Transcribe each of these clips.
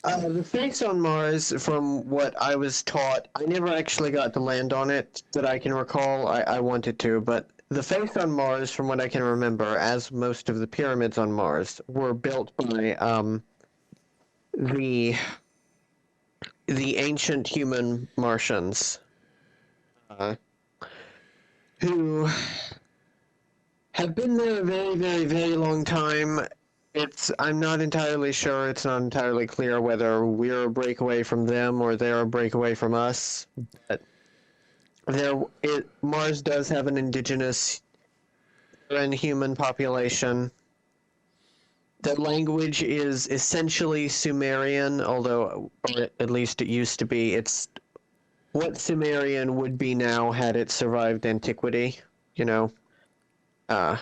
The face on Mars, from what I was taught, I never actually got to land on it that I can recall. I wanted to, but the face on Mars, from what I can remember, as most of the pyramids on Mars, were built by the the ancient human Martians, uh, who have been there a very, very, very long time. I'm not entirely sure. It's not entirely clear whether we're a breakaway from them or they're a breakaway from us. But Mars does have an indigenous and human population. Their language is essentially Sumerian, although, or at least it used to be. It's what Sumerian would be now had it survived antiquity. You know, uh,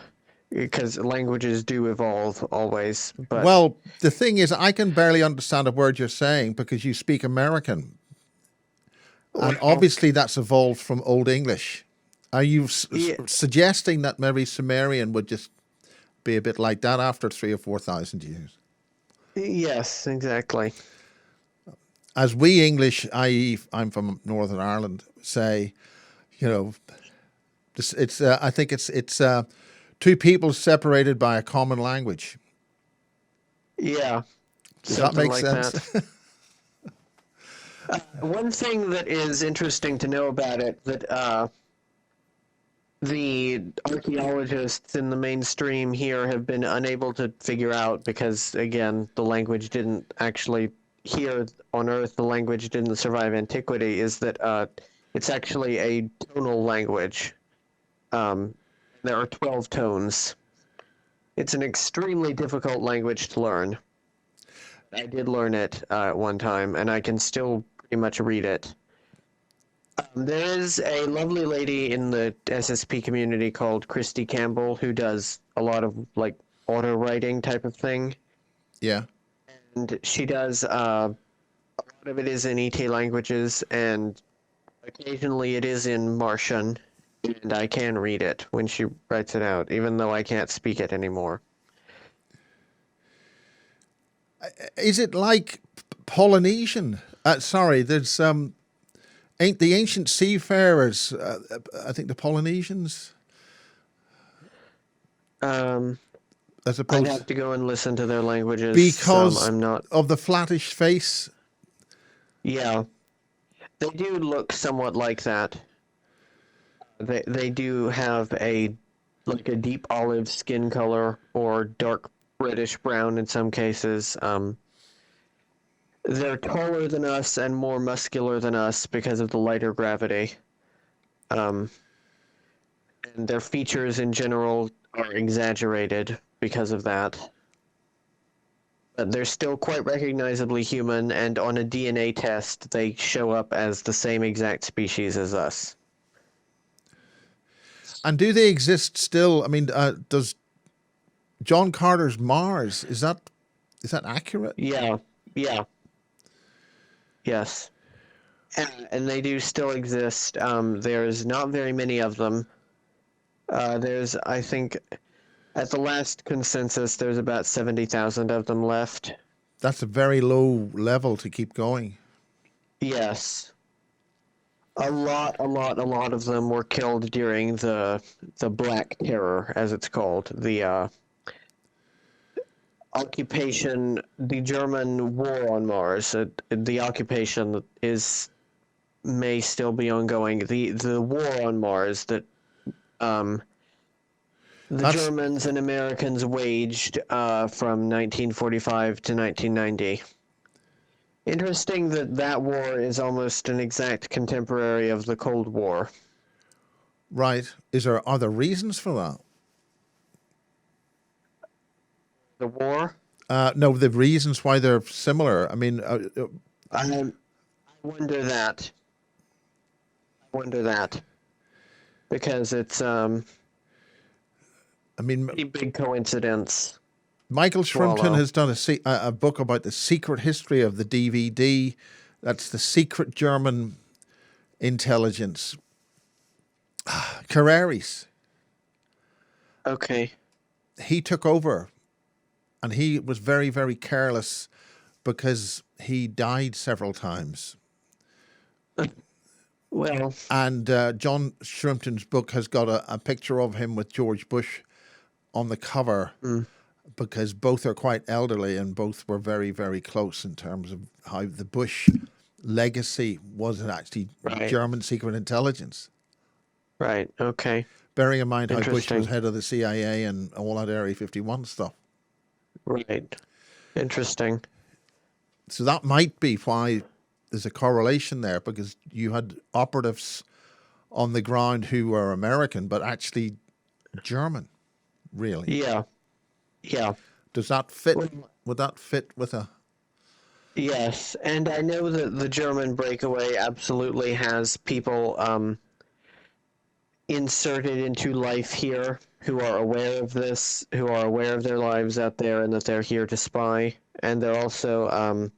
because languages do evolve always. But Well, the thing is, I can barely understand a word you're saying because you speak American, and well, obviously that's evolved from Old English. Are you yeah, suggesting that maybe Sumerian would just be a bit like that after 3 or 4 thousand years? yes, exactly. As we English, i.e., I'm from Northern Ireland, say, you know, it's I think it's two people separated by a common language. Yeah, Does that something make like sense? that. One thing that is interesting to know about it that the archaeologists in the mainstream here have been unable to figure out because, again, the language didn't actually, here on Earth, the language didn't survive antiquity, is that it's actually a tonal language. Um, there are 12 tones. It's an extremely difficult language to learn. I did learn it at one time, and I can still pretty much read it. There is a lovely lady in the SSP community called Christy Campbell who does a lot of like auto writing type of thing, Yeah. and she does a lot of it is in ET languages, and occasionally it is in Martian, and I can read it when she writes it out, even though I can't speak it anymore. Is it like Polynesian? Sorry, there's ain't the ancient seafarers. I think the Polynesians, Um, as I'd opposed have to go and listen to their languages. Some because I'm not. of the flattish face. Yeah, they do look somewhat like that. They do have a like a deep olive skin color or dark reddish brown in some cases. They're taller than us and more muscular than us because of the lighter gravity. Um, and their features in general are exaggerated because of that. But they're still quite recognizably human, and on a DNA test, they show up as the same exact species as us. And do they exist still? I mean, does John Carter's Mars is that accurate? Yeah, yeah, yes. And they do still exist. There's not very many of them. There's, I think, at the last consensus, there's about 70,000 of them left. That's a very low level to keep going. Yes. A lot of them were killed during the Black Terror, as it's called. The occupation, the German war on Mars. The occupation is may still be ongoing. The war on Mars that um, the That's Germans and Americans waged from 1945 to 1990. Interesting that that war is almost an exact contemporary of the Cold War. right. Are there reasons for that? The war? No, the reasons why they're similar. I mean, I wonder that. I wonder that because it's I mean, pretty big coincidence. Michael Shrimpton Swallow. has done a book about the secret history of the DVD. That's the secret German intelligence. Carreris. Okay. He took over, and he was very, very careless because he died several times. Well, And John Shrimpton's book has got a picture of him with George Bush on the cover, because both are quite elderly and both were very, very close in terms of how the Bush legacy wasn't actually right, German secret intelligence. right, okay, Bearing in mind how Bush was interesting, head of the CIA and all that Area 51 stuff. right, interesting. So that might be why there's a correlation there, because you had operatives on the ground who were American, but actually German, really. Yeah, yeah. Does that fit? Well, Would that fit with a? yes, and I know that the German breakaway absolutely has people inserted into life here who are aware of this, who are aware of their lives out there and that they're here to spy. And they're also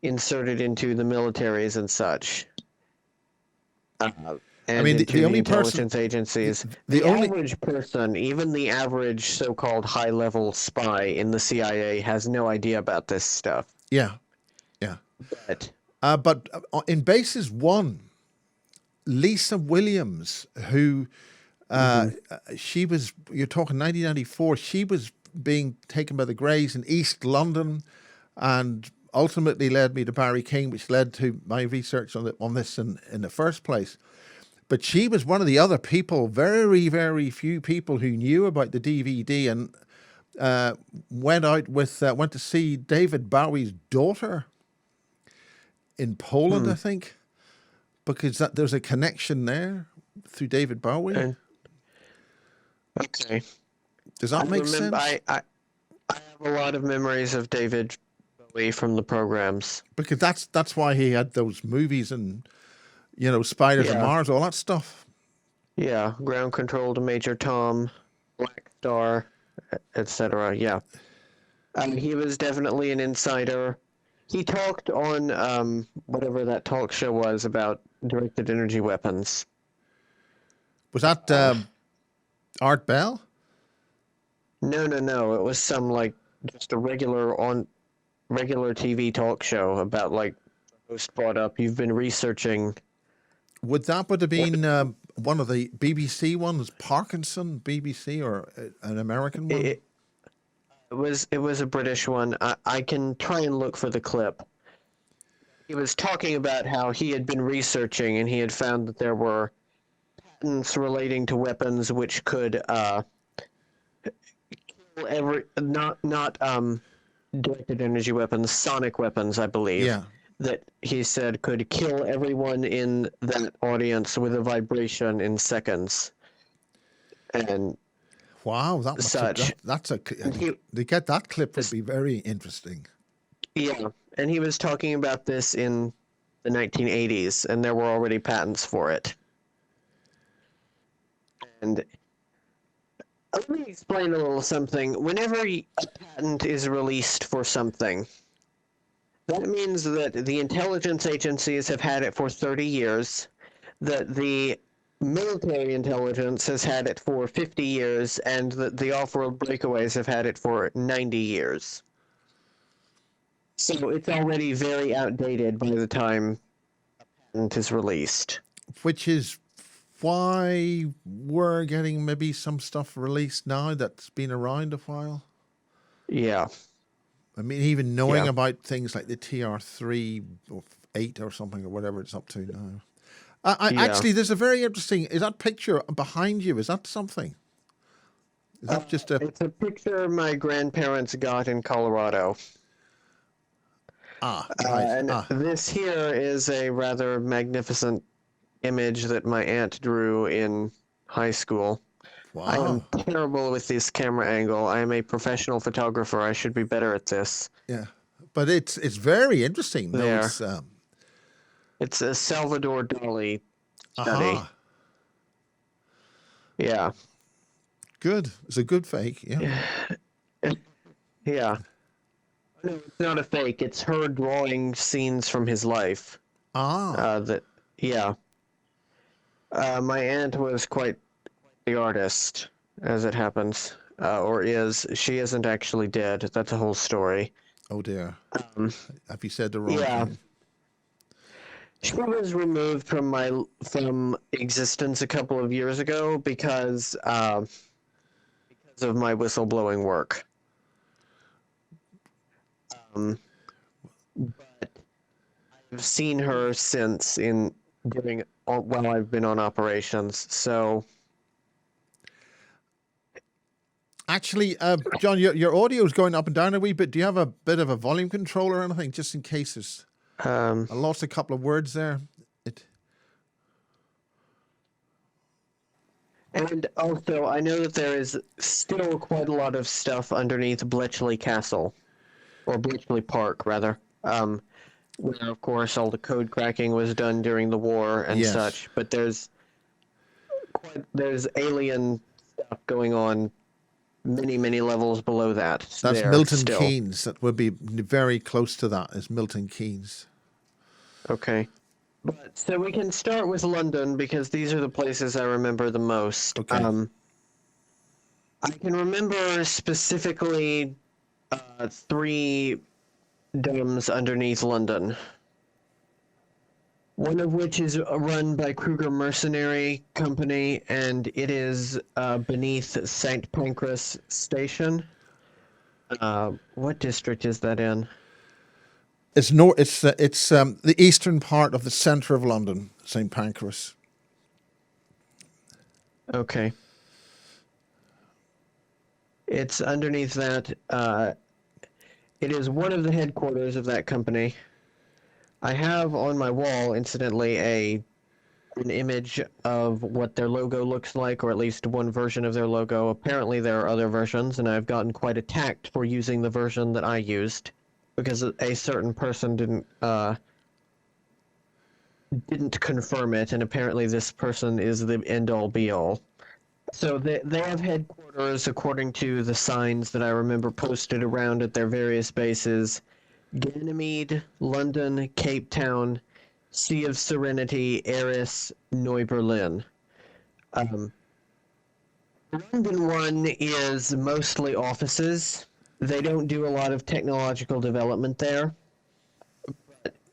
inserted into the militaries and such, uh, I and mean, the into the only person, intelligence agencies. the The only, average person, even the average so called high level spy in the CIA, has no idea about this stuff. yeah, yeah. But, But in Bases One, Lisa Williams, who mhm. she was, you're talking 1994, she was being taken by the Greys in East London, and ultimately led me to Barry King, which led to my research on this in the first place. But she was one of the other people, very, very few people who knew about the DVD, and went out with went to see David Bowie's daughter in Poland, Hmm. I think, because there's a connection there through David Bowie. And okay, Does I that make remember. sense? I have a lot of memories of David Bowie from the programs. Because that's why he had those movies and Spiders of Yeah, Mars, all that stuff. yeah. Ground Control to Major Tom, Black Star, etc. Yeah, he was definitely an insider. He talked on whatever that talk show was about directed energy weapons. Was that Uh, Art Bell? no, no, no. It was some like just a regular TV talk show about like the host brought up. You've been researching. Would have What been one of the BBC ones, Parkinson BBC, or an American one? it, it was a British one. I can try and look for the clip. He was talking about how he had been researching and he had found that there were patents relating to weapons which could kill every not directed energy weapons, sonic weapons, I believe. Yeah. That he said could kill everyone in that audience with a vibration in seconds and Wow, such. that's a And he to get that clip would was be very interesting. yeah, and he was talking about this in the 1980s, and there were already patents for it. And let me explain a little something. Whenever a patent is released for something, that means that the intelligence agencies have had it for 30 years, that the military intelligence has had it for 50 years, and that the off-world breakaways have had it for 90 years. So it's already very outdated by the time a patent is released. Which is why we're getting maybe some stuff released now that's been around a while. Yeah, I mean, even knowing yeah. about things like the TR3 or 8 or something or whatever it's up to now. Yeah. Actually, there's a very interesting. Is that picture behind you? Is that something? Is that just a It's a picture my grandparents got in Colorado. right And this here is a rather magnificent image that my aunt drew in high school. I am wow, terrible with this camera angle. I am a professional photographer. I should be better at this. yeah, but it's very interesting. No, There. it's It's a Salvador Dali study. aha, Yeah. good. It's a good fake. Yeah. Yeah. No, it's not a fake. It's her drawing scenes from his life. Ah, That yeah. My aunt was quite the artist, as it happens, or is. She isn't actually dead. That's a whole story. Oh dear. Um, Have you said the wrong yeah, thing? she was removed from existence a couple of years ago because of my whistleblowing work. Um, but I've seen her since in during while I've been on operations. So Actually, John, your audio is going up and down a wee bit. Do you have a bit of a volume control or anything, just in case um, I lost a couple of words there? It. and also I know that there is still quite a lot of stuff underneath Bletchley Castle or Bletchley Park rather. Where of course all the code cracking was done during the war and Yes. such, but there's alien stuff going on many levels below that That's there Milton still. Keynes. That would be very close to that. Is Milton Keynes? Okay. But so we can start with London because these are the places I remember the most. Okay. I can remember specifically three domes underneath London. One of which is run by Kruger Mercenary Company, and it is beneath St. Pancras Station. What district is that in? It's no. It's the eastern part of the centre of London, St Pancras. Okay. It's underneath that. It is one of the headquarters of that company. I have on my wall, incidentally, an image of what their logo looks like, or at least one version of their logo. Apparently, there are other versions, and I've gotten quite attacked for using the version that I used because a certain person didn't confirm it, and apparently this person is the end-all be-all. So they have headquarters, according to the signs that I remember posted around at their various bases: Ganymede, London, Cape Town, Sea of Serenity, Eris, Neu-Berlin. Um, London one is mostly offices. They don't do a lot of technological development there.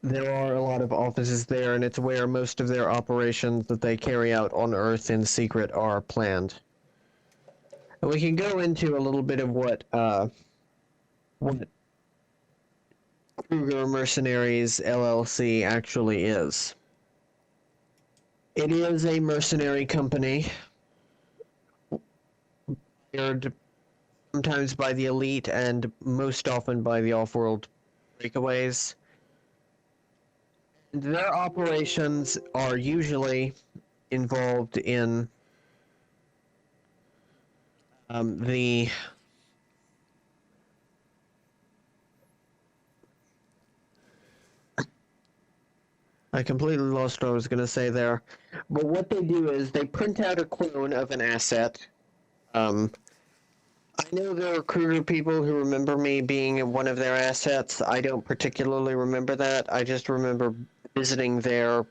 There are a lot of offices there, and it's where most of their operations that they carry out on Earth in secret are planned. And we can go into a little bit of what Kruger Mercenaries LLC actually is. It is a mercenary company hired sometimes by the elite and most often by the off-world breakaways. Their operations are usually involved in the I completely lost what I was going to say there. But what they do is they print out a clone of an asset. I know there are Kruger people who remember me being one of their assets. I don't particularly remember that. I just remember visiting their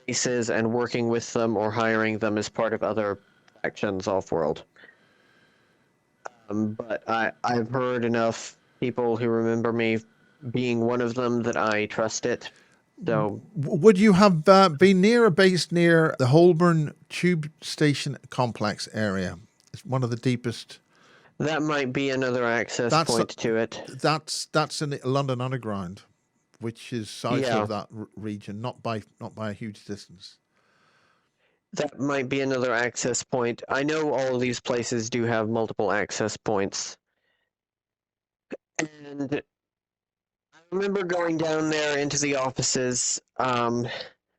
bases and working with them or hiring them as part of other factions off-world. But I've heard enough people who remember me being one of them that I trust it. So Would you have been near a base near the Holborn Tube Station complex area? It's one of the deepest. that might be another access That's point to it. that's in the London Underground, which is south Yeah, of that region, not by a huge distance. that might be another access point. I know all of these places do have multiple access points. And I remember going down there into the offices, and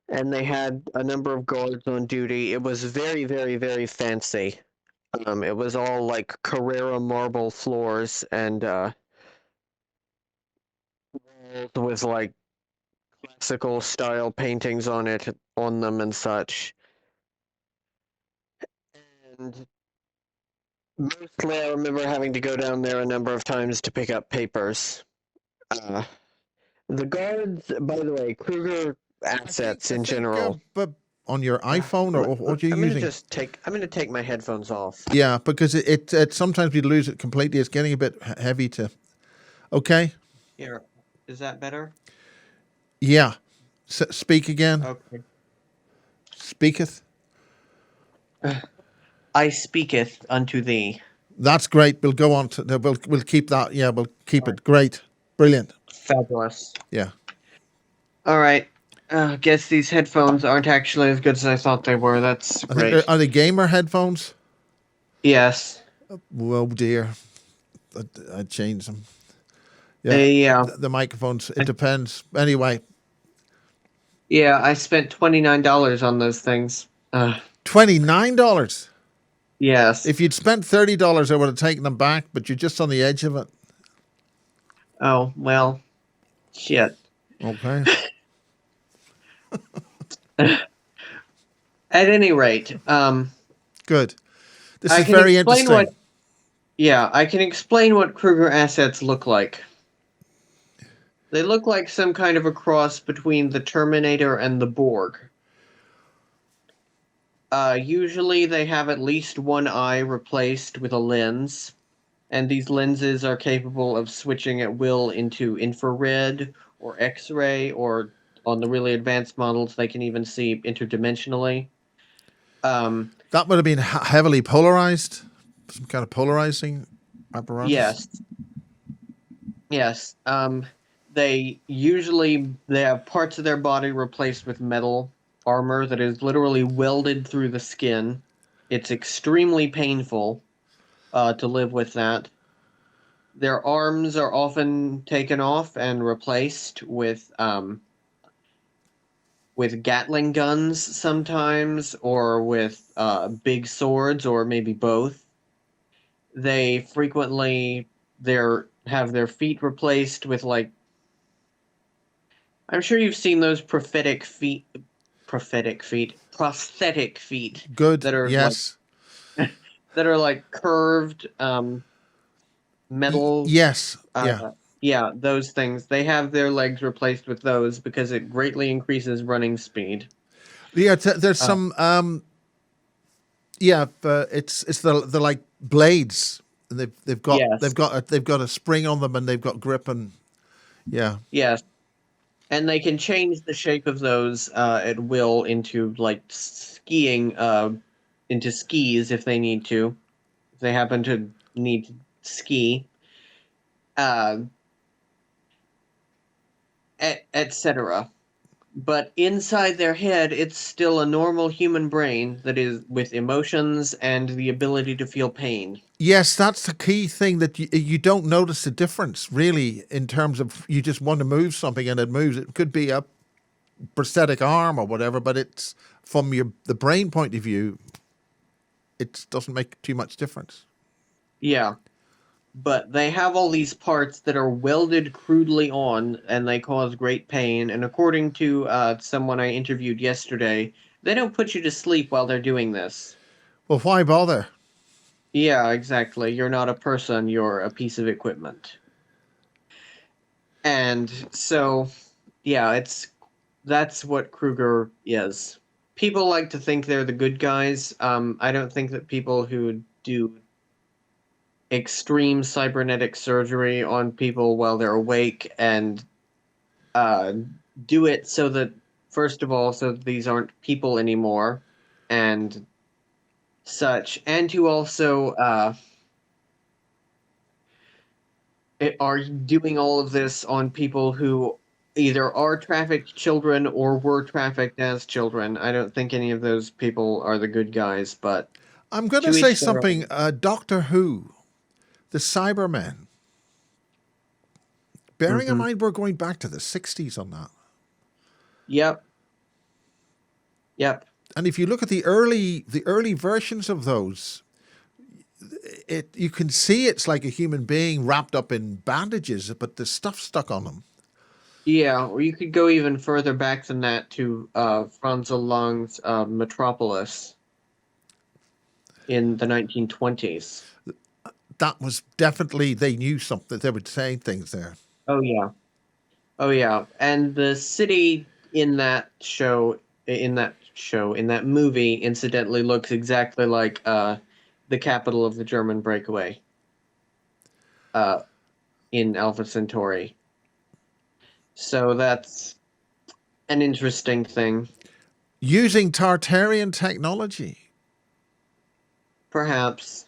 they had a number of guards on duty. It was very fancy. It was all like Carrera marble floors and walls with like classical style paintings on them and such. And mostly I remember having to go down there a number of times to pick up papers. Uh, the guards, by the way, Kruger assets I in think, general. but on your iPhone or what you're using? I'm gonna take my headphones off. Yeah, because it sometimes you lose it completely. It's getting a bit heavy to. Okay. Here, is that better? Yeah. Speak again. Okay. Speaketh. I speaketh unto thee. That's great. We'll go on to. We'll keep that. Yeah, we'll keep All right. it. Great. Brilliant. Fabulous. Yeah. All right. Guess these headphones aren't actually as good as I thought they were. That's I think great. are they gamer headphones? Yes. Oh dear. I'd change them. Yeah. Yeah. The microphones. It depends. Anyway, Yeah. I spent $29 on those things. $29. Yes. If you'd spent $30, I would have taken them back. But you're just on the edge of it. Oh well. Shit. Okay. At any rate, Good. This I is can very explain interesting. what. Yeah, I can explain what Kruger assets look like. They look like some kind of a cross between the Terminator and the Borg. Usually they have at least one eye replaced with a lens, and these lenses are capable of switching at will into infrared or X-ray, or on the really advanced models, they can even see interdimensionally. Um, That would have been heavily polarized. Some kind of polarizing apparatus. yes, yes. They have parts of their body replaced with metal armor that is literally welded through the skin. It's extremely painful to live with that. Their arms are often taken off and replaced with Gatling guns sometimes, or with big swords, or maybe both. They frequently have their feet replaced with, like, I'm sure you've seen those prosthetic feet Good. that are like Yes. that are like curved metal. Yes. Uh, Yeah. yeah, those things. They have their legs replaced with those because it greatly increases running speed. Yeah. There's Uh, some. Yeah. It's the like blades. And yes, they've got a spring on them and they've got grip and yeah. yes, and they can change the shape of those at will into like skiing, into skis if they need to. If they happen to need to ski, uh, etc. But inside their head, it's still a normal human brain that is with emotions and the ability to feel pain. Yes, that's the key thing that you don't notice the difference really in terms of you just want to move something and it moves. It could be a prosthetic arm or whatever, but it's from the brain point of view, it doesn't make too much difference. Yeah, but they have all these parts that are welded crudely on, and they cause great pain. And according to someone I interviewed yesterday, they don't put you to sleep while they're doing this. Well, why bother? Yeah, exactly. You're not a person, you're a piece of equipment. And so, yeah, that's what Kruger is. People like to think they're the good guys. I don't think that people who do extreme cybernetic surgery on people while they're awake and uh, do it so that, first of all, so that these aren't people anymore and such, and to also are doing all of this on people who either are trafficked children or were trafficked as children. I don't think any of those people are the good guys, but I'm going to to say each their something. own. Doctor Who, the Cybermen. Bearing in Mm-hmm. mind we're going back to the '60s on that, Yep. Yep. and if you look at the early versions of those, it you can see it's like a human being wrapped up in bandages, but the stuff stuck on them. Yeah, or you could go even further back than that to Franz Lang's Metropolis in the 1920s. That was definitely they knew something. They were saying things there. Oh yeah. Oh yeah. And the city in that movie, incidentally, looks exactly like the capital of the German breakaway uh, in Alpha Centauri. So that's an interesting thing. Using Tartarian technology. Perhaps.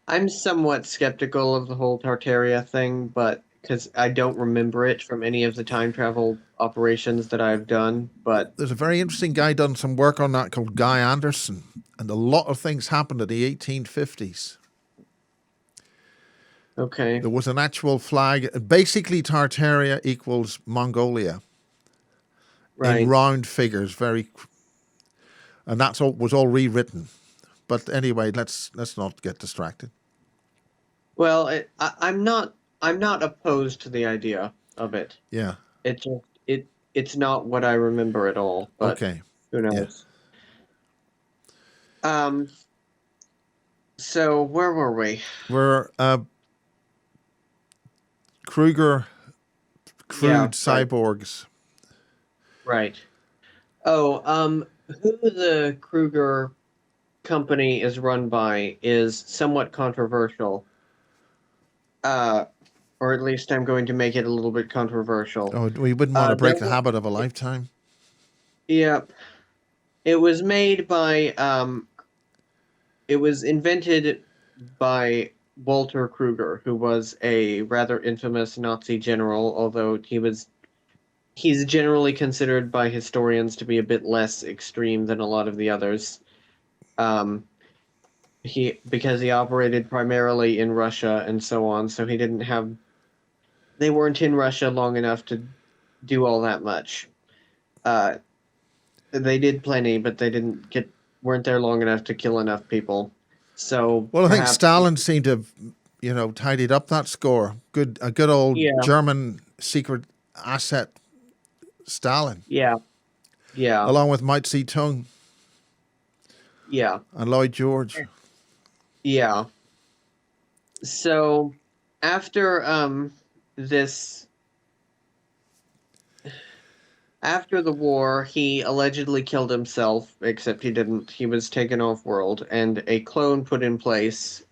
I'm somewhat skeptical of the whole Tartaria thing, but because I don't remember it from any of the time travel operations that I've done. But There's a very interesting guy done some work on that called Guy Anderson, and a lot of things happened in the 1850s. okay, There was an actual flag. Basically, Tartaria equals Mongolia in right. round figures. And that's all was all rewritten. But anyway, let's not get distracted. Well, I'm not opposed to the idea of it. Yeah. It just it's not what I remember at all. But Okay. who Yeah. knows? Um. So where were we? We're Kruger Yeah. crude Right. cyborgs. Right. Oh. Who the Kruger company is run by is somewhat controversial. Uh, or at least I'm going to make it a little bit controversial. Oh, we wouldn't want to There break the were, habit of a lifetime. yeah, it was made by, it was invented by Walter Kruger, who was a rather infamous Nazi general, although he's generally considered by historians to be a bit less extreme than a lot of the others. Um, because he operated primarily in Russia and so on, so they weren't in Russia long enough to do all that much. Uh, they did plenty, but they didn't get weren't there long enough to kill enough people. So Well, I think perhaps, Stalin seemed to have, tidied up that score. A good old yeah, German secret asset, Stalin, yeah, yeah, along with Mao Zedong yeah, and Lloyd George. yeah. So after this after the war, he allegedly killed himself, except he didn't. He was taken off world, and a clone put in place,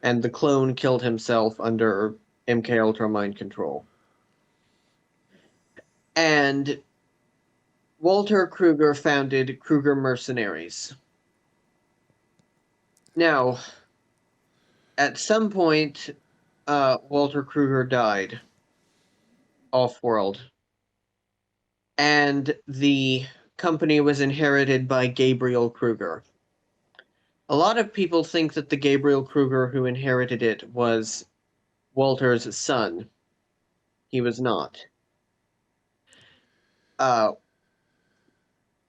and the clone killed himself under MK Ultra mind control. And Walter Kruger founded Kruger Mercenaries. Now, at some point, Walter Kruger died off world, and the company was inherited by Gabriel Kruger. A lot of people think that the Gabriel Kruger who inherited it was Walter's son. He was not. Uh,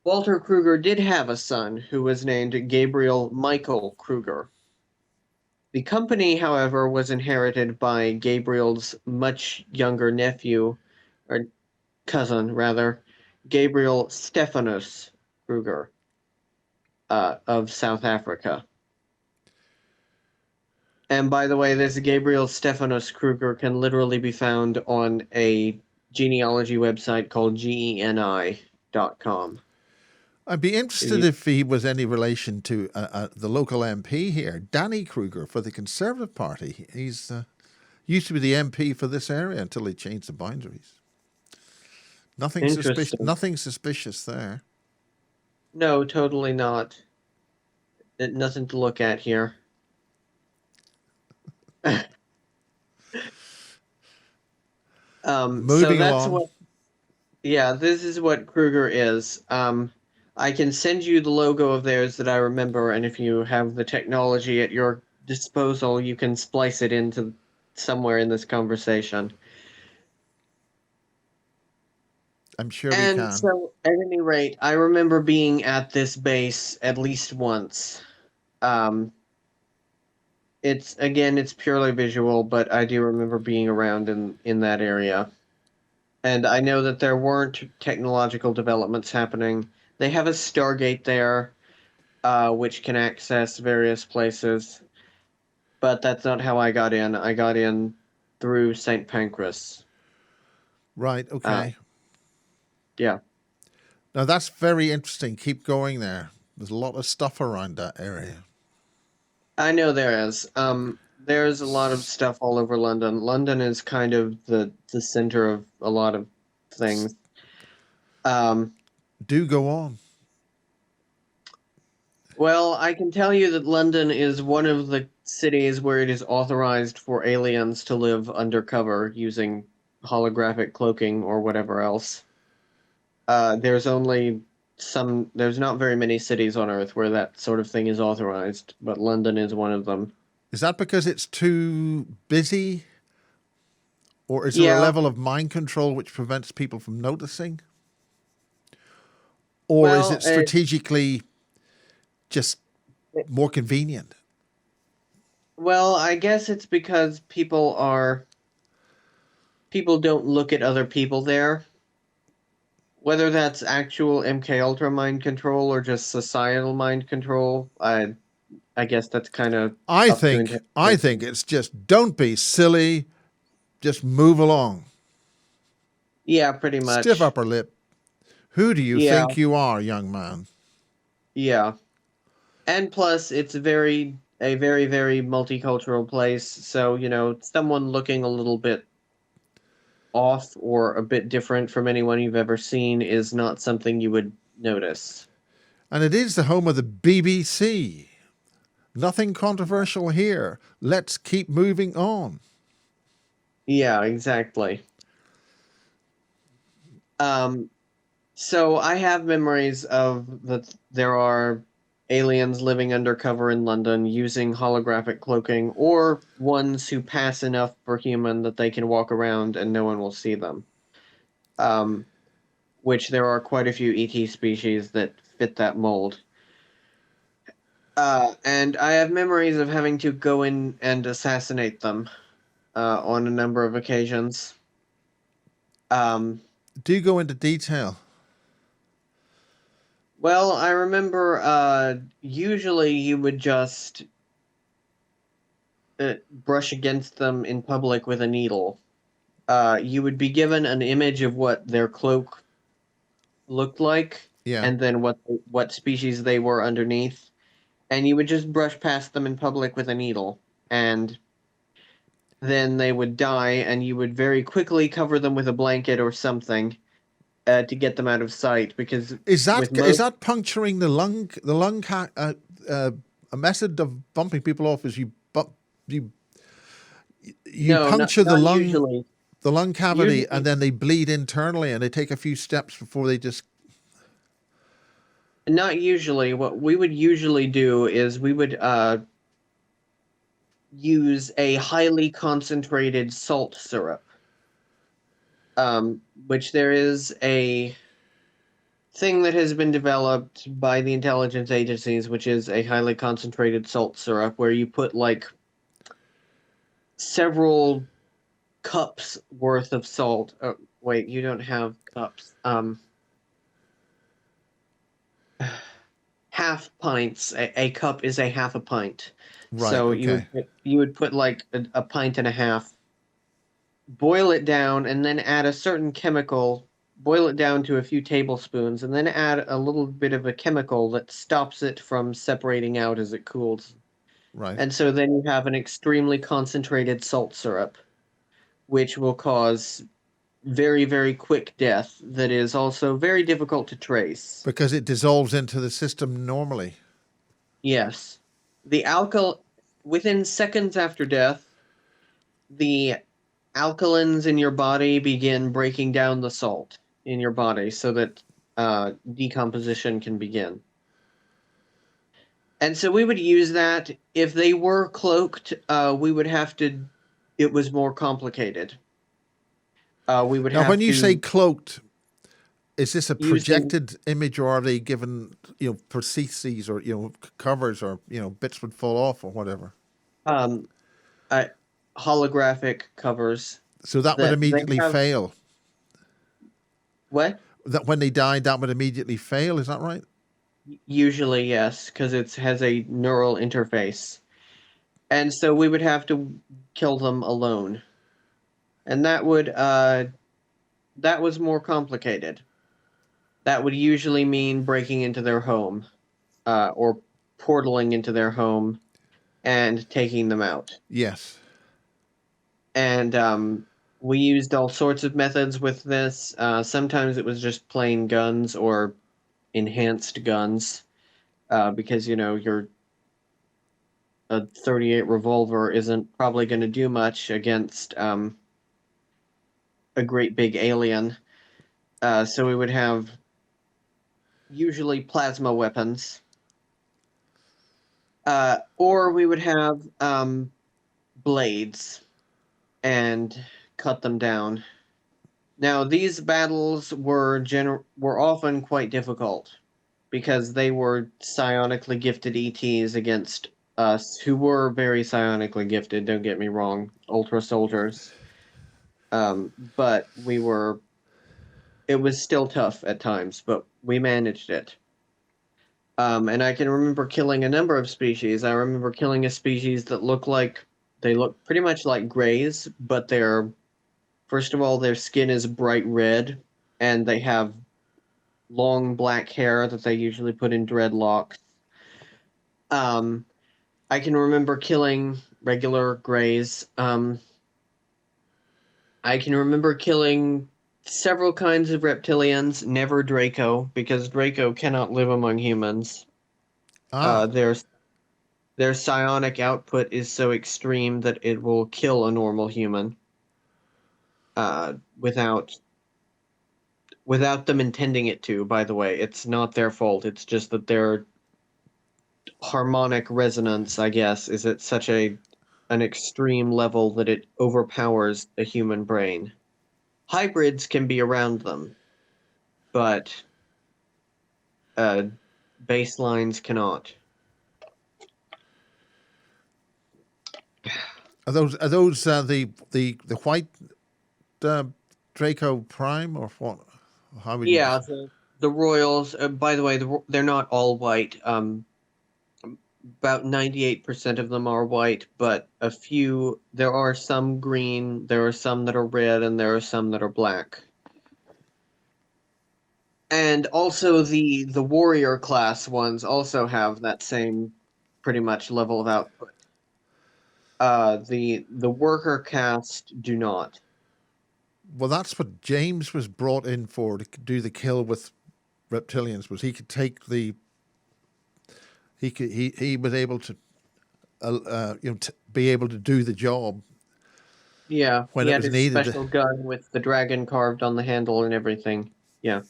Walter Kruger did have a son who was named Gabriel Michael Kruger. The company, however, was inherited by Gabriel's much younger nephew, or cousin rather, Gabriel Stephanus Kruger of South Africa. And by the way, this Gabriel Stephanus Kruger can literally be found on a genealogy website called geni.com. I'd be If interested you if he was any relation to the local MP here, Danny Kruger, for the Conservative Party. He's used to be the MP for this area until they changed the boundaries. Nothing suspicious. interesting. Nothing suspicious there. No, totally not. Nothing to look at here. So Moving that's along. what, yeah, this is what Kruger is. I can send you the logo of theirs that I remember, and if you have the technology at your disposal, you can splice it into somewhere in this conversation. I'm sure we And can. so, at any rate, I remember being at this base at least once. Um, it's purely visual, but I do remember being around in that area. And I know that there weren't technological developments happening. They have a Stargate there, which can access various places, but that's not how I got in. I got in through St. Pancras. Right. Uh, Okay. yeah, Now that's very interesting. Keep going there. There's a lot of stuff around that area. I know there is. There's a lot of stuff all over London. London is kind of the center of a lot of things. Um, Do go on. well, I can tell you that London is one of the cities where it is authorized for aliens to live undercover using holographic cloaking or whatever else. There's not very many cities on Earth where that sort of thing is authorized, but London is one of them. Is that because it's too busy? Or is there a Yeah, level of mind control which prevents people from noticing? Or is well, it strategically just more convenient? I guess it's because people don't look at other people there. Whether that's actual MK Ultra mind control or just societal mind control, I guess that's kind of I up to think I think interpretation. it's just don't be silly, just move along. Yeah, pretty Stiff much. upper lip. Who do you Yeah, think you are, young man? yeah. And plus, it's a very, very multicultural place. So, someone looking a little bit off or a bit different from anyone you've ever seen is not something you would notice. And it is the home of the BBC. Nothing controversial here. Let's keep moving on. Yeah, exactly. Um, so I have memories of that there are aliens living undercover in London using holographic cloaking, or ones who pass enough for human that they can walk around and no one will see them. Um, which there are quite a few ET species that fit that mold. And I have memories of having to go in and assassinate them on a number of occasions. Um, Do go into detail. I remember usually you would just brush against them in public with a needle. You would be given an image of what their cloak looked like, Yeah. and then what species they were underneath, and you would just brush past them in public with a needle, and then they would die, and you would very quickly cover them with a blanket or something to get them out of sight. Because with Is most, that puncturing the lung? Uh, a method of bumping people off is you you no, puncture not usually. the lung cavity and Usually, then they bleed internally and they take a few steps before they just not usually. What we would usually do is we would use a highly concentrated salt syrup, which there is a thing that has been developed by the intelligence agencies, which is a highly concentrated salt syrup where you put like several cups worth of salt. Oh, wait, you don't have cups. Half pints. A cup is a half a pint. right. So Okay. you would put like a pint and a half, boil it down, and then add a certain chemical. Boil it down to a few tablespoons, and then add a little bit of a chemical that stops it from separating out as it cools. Right. And so then you have an extremely concentrated salt syrup, which will cause very, very quick death that is also very difficult to trace. Because it dissolves into the system normally. Yes. The alkyl Within seconds after death, the alkalins in your body begin breaking down the salt in your body so that decomposition can begin. And so we would use that. If they were cloaked, we would have to, it was more complicated. We would Now, when have you say to cloaked, is this a use them projected image or are they given, prostheses or, covers or, bits would fall off or whatever? um, uh, holographic covers So that would that they immediately have. fail. What? That when they died, that would immediately fail. Is that right? Usually, yes, because it has a neural interface. And so we would have to kill them alone. And that was more complicated. That would usually mean breaking into their home, or portaling into their home and taking them out. Yes. And We used all sorts of methods with this. Sometimes it was just plain guns or enhanced guns, because your a 38 revolver isn't probably going to do much against a great big alien. So we would have usually plasma weapons, or we would have blades and cut them down. Now, these battles were often quite difficult because they were psionically gifted ETs against us, who were very psionically gifted. Don't get me wrong, ultra soldiers. But we were. It was still tough at times, but we managed it. And I can remember killing a number of species. I remember killing a species that they look pretty much like grays, but first of all, their skin is bright red, and they have long black hair that they usually put in dreadlocks. Um, I can remember killing regular grays. I can remember killing several kinds of reptilians, never Draco, because Draco cannot live among humans. Ah, Uh, their their psionic output is so extreme that it will kill a normal human, uh, without them intending it to. By the way, it's not their fault. It's just that their harmonic resonance, I guess, is at such an extreme level that it overpowers a human brain. Hybrids can be around them, but uh, baselines cannot. are those the white uh, Draco Prime or what? How would you Yeah, just? the Royals. By the way, they're not all white. About 98% of them are white, but a few. There are some green. There are some that are red, and there are some that are black. And also the warrior class ones also have that same pretty much level of output. The worker caste do not. Well, that's what James was brought in for, to do the kill with reptilians. Was he could take the he was able to be able to do the job Yeah, when he it had was his needed. special gun with the dragon carved on the handle and everything. Yeah.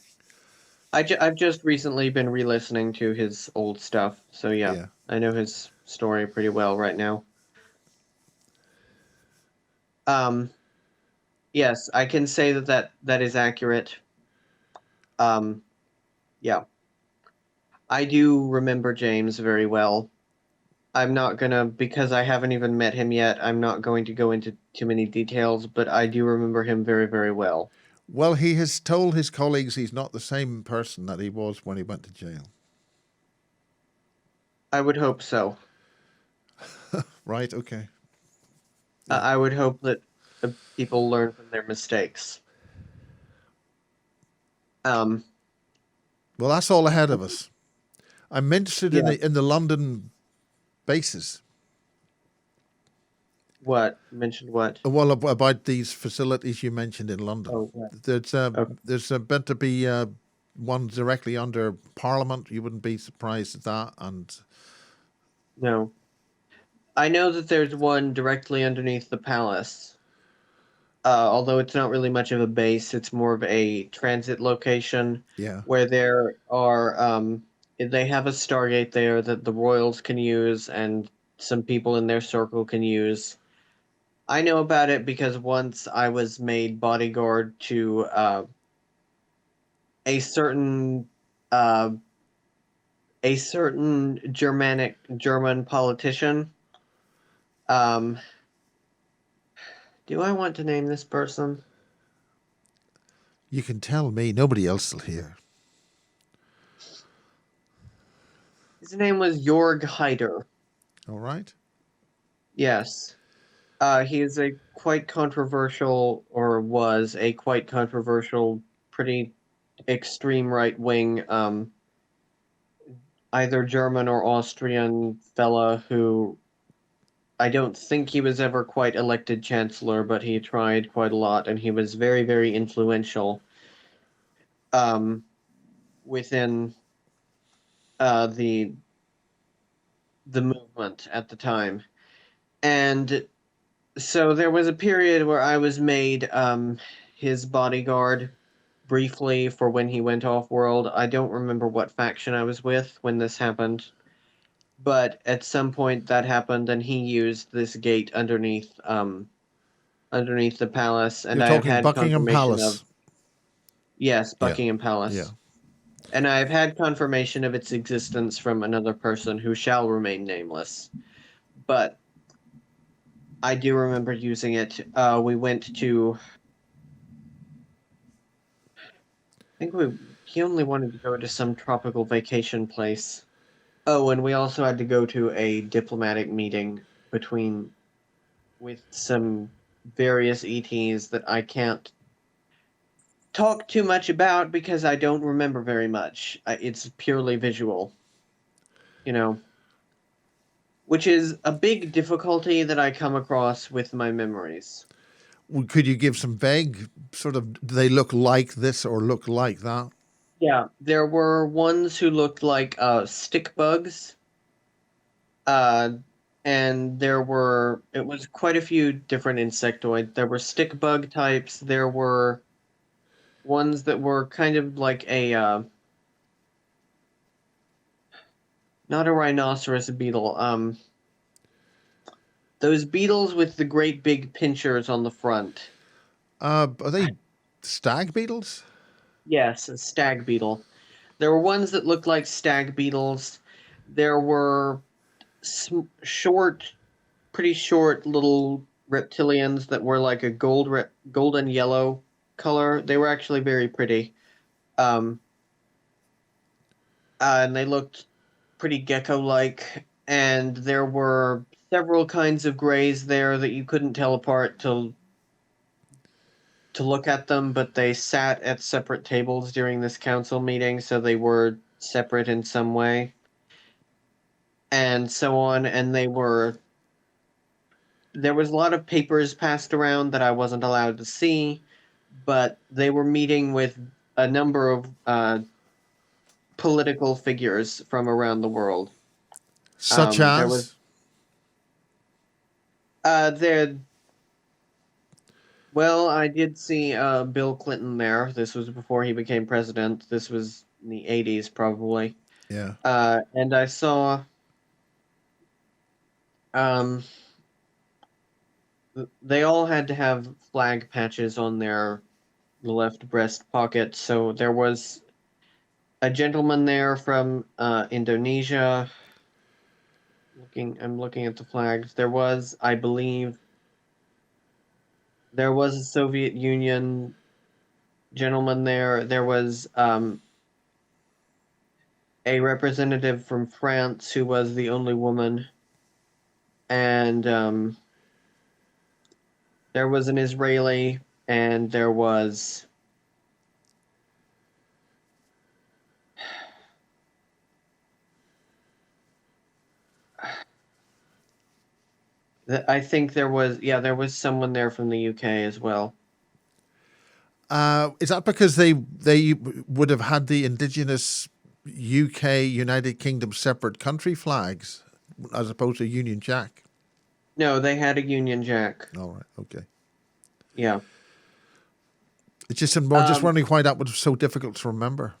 I've just recently been re-listening to his old stuff, so yeah, Yeah. I know his story pretty well right now. Um, yes, I can say that is accurate. Um, yeah, I do remember James very well. I'm not gonna, because I haven't even met him yet, I'm not going to go into too many details, but I do remember him very, very well. Well, he has told his colleagues he's not the same person that he was when he went to jail. I would hope so. Right? Okay. Yeah. I would hope that people learn from their mistakes. Um, Well, that's all ahead of us. I'm interested in yeah, the London bases. what? Mentioned what? Well, about these facilities you mentioned in London. Oh, right. There's Okay. meant to be one directly under Parliament. You wouldn't be surprised at that. And No. I know that there's one directly underneath the palace. Although it's not really much of a base, it's more of a transit location yeah, where they have a Stargate there that the royals can use and some people in their circle can use. I know about it because once I was made bodyguard to a certain uh, German politician. Um, do I want to name this person? you can tell me. Nobody else will hear. His name was Jorg Haider. All right. Yes. He is a quite controversial, or was a quite controversial, pretty extreme right wing, either German or Austrian fella who I don't think he was ever quite elected chancellor, but he tried quite a lot, and he was very, very influential um, within the movement at the time. And so there was a period where I was made his bodyguard briefly for when he went off world. I don't remember what faction I was with when this happened, but at some point that happened, and he used this gate underneath the palace, and You're I have talking had Buckingham confirmation of, Palace. yes, Yeah, Buckingham yeah. Palace. And I've had confirmation of its existence from another person who shall remain nameless. But I do remember using it. We went to, I think he only wanted to go to some tropical vacation place. Oh, and we also had to go to a diplomatic meeting between, with some various ETs that I can't talk too much about because I don't remember very much. It's purely visual, you know, which is a big difficulty that I come across with my memories. Could you give some vague sort of? Do they look like this or look like that? Yeah, there were ones who looked like stick bugs, uh, and it was quite a few different insectoids. There were stick bug types. There were ones that were kind of like not a rhinoceros beetle. Those beetles with the great big pinchers on the front. Are they stag beetles? Yes, a stag beetle. There were ones that looked like stag beetles. There were short, pretty short little reptilians that were like a golden yellow color. They were actually very pretty. Um, and they looked pretty gecko-like. And there were several kinds of grays there that you couldn't tell apart to look at them, but they sat at separate tables during this council meeting, so they were separate in some way, and so on. And there was a lot of papers passed around that I wasn't allowed to see, but they were meeting with a number of political figures from around the world. Such There was as? there. Well, I did see Bill Clinton there. This was before he became president. This was in the '80s, probably. Yeah. And I saw um, they all had to have flag patches on their left breast pocket. So there was a gentleman there from Indonesia. I'm looking at the flags. There was, I believe, there was a Soviet Union gentleman there. There was a representative from France who was the only woman, and there was an Israeli, and there was. I think there was someone there from the UK as well. Is that because they would have had the indigenous UK United Kingdom separate country flags as opposed to Union Jack? No, they had a Union Jack. All right. Okay. Yeah. It's just I'm just Um, wondering why that was so difficult to remember.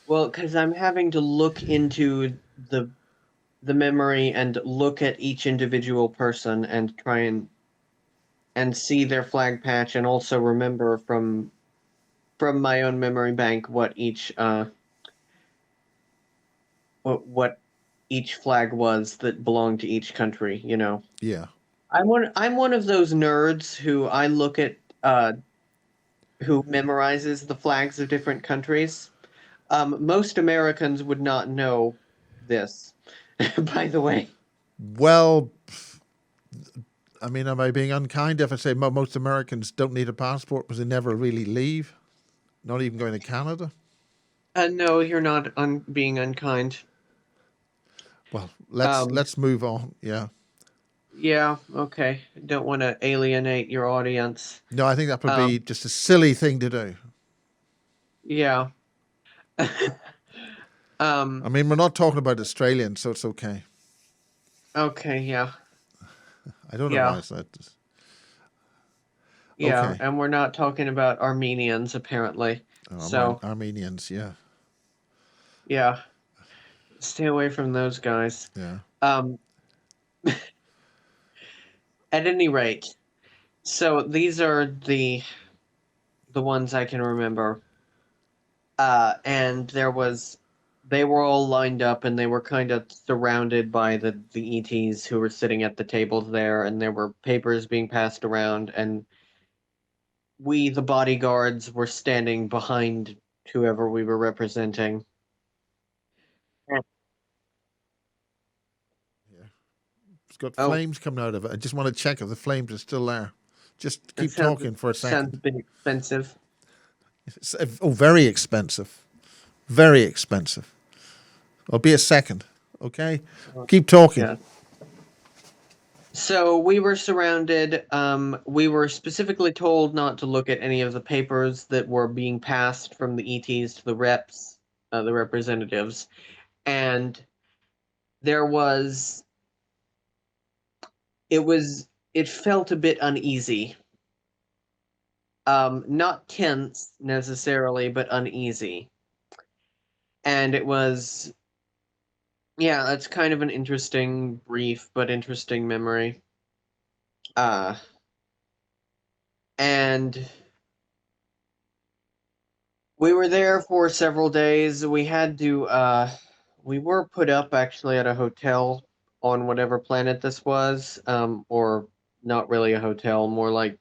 well, because I'm having to look into the memory and look at each individual person and try and see their flag patch, and also remember from my own memory bank what each flag was that belonged to each country. You know, Yeah. I'm one of those nerds who I look at who memorizes the flags of different countries. Most Americans would not know this, by the way. Well, I mean, am I being unkind if I say most Americans don't need a passport because they never really leave, not even going to Canada? No, you're not being unkind. Well, Um, let's move on. Yeah. yeah, okay. Don't want to alienate your audience. No, I think that would be Um, just a silly thing to do. yeah. I um, mean, we're not talking about Australians, so it's okay. okay, yeah. I don't know why Yeah. I said this. Yeah, Okay. and we're not talking about Armenians apparently. So, Armenians, yeah. yeah, stay away from those guys. Yeah. Um, at any rate, so these are the ones I can remember. And they were all lined up and they were kind of surrounded by the ETs who were sitting at the tables there, and there were papers being passed around, and we, the bodyguards, were standing behind whoever we were representing. Yeah. It's got Oh, flames coming out of it. I just want to check if the flames are still there. Just it keep talking for a sounds second. a bit expensive. Oh, very expensive. Very expensive. I'll be a second. Okay? Keep talking. Yeah. So we were surrounded. We were specifically told not to look at any of the papers that were being passed from the ETs to the reps, the representatives, and there was it felt a bit uneasy. Not tense necessarily, but uneasy, and it was yeah. That's kind of an interesting, brief but interesting memory. Uh, and we were there for several days. We were put up actually at a hotel on whatever planet this was, or not really a hotel, more like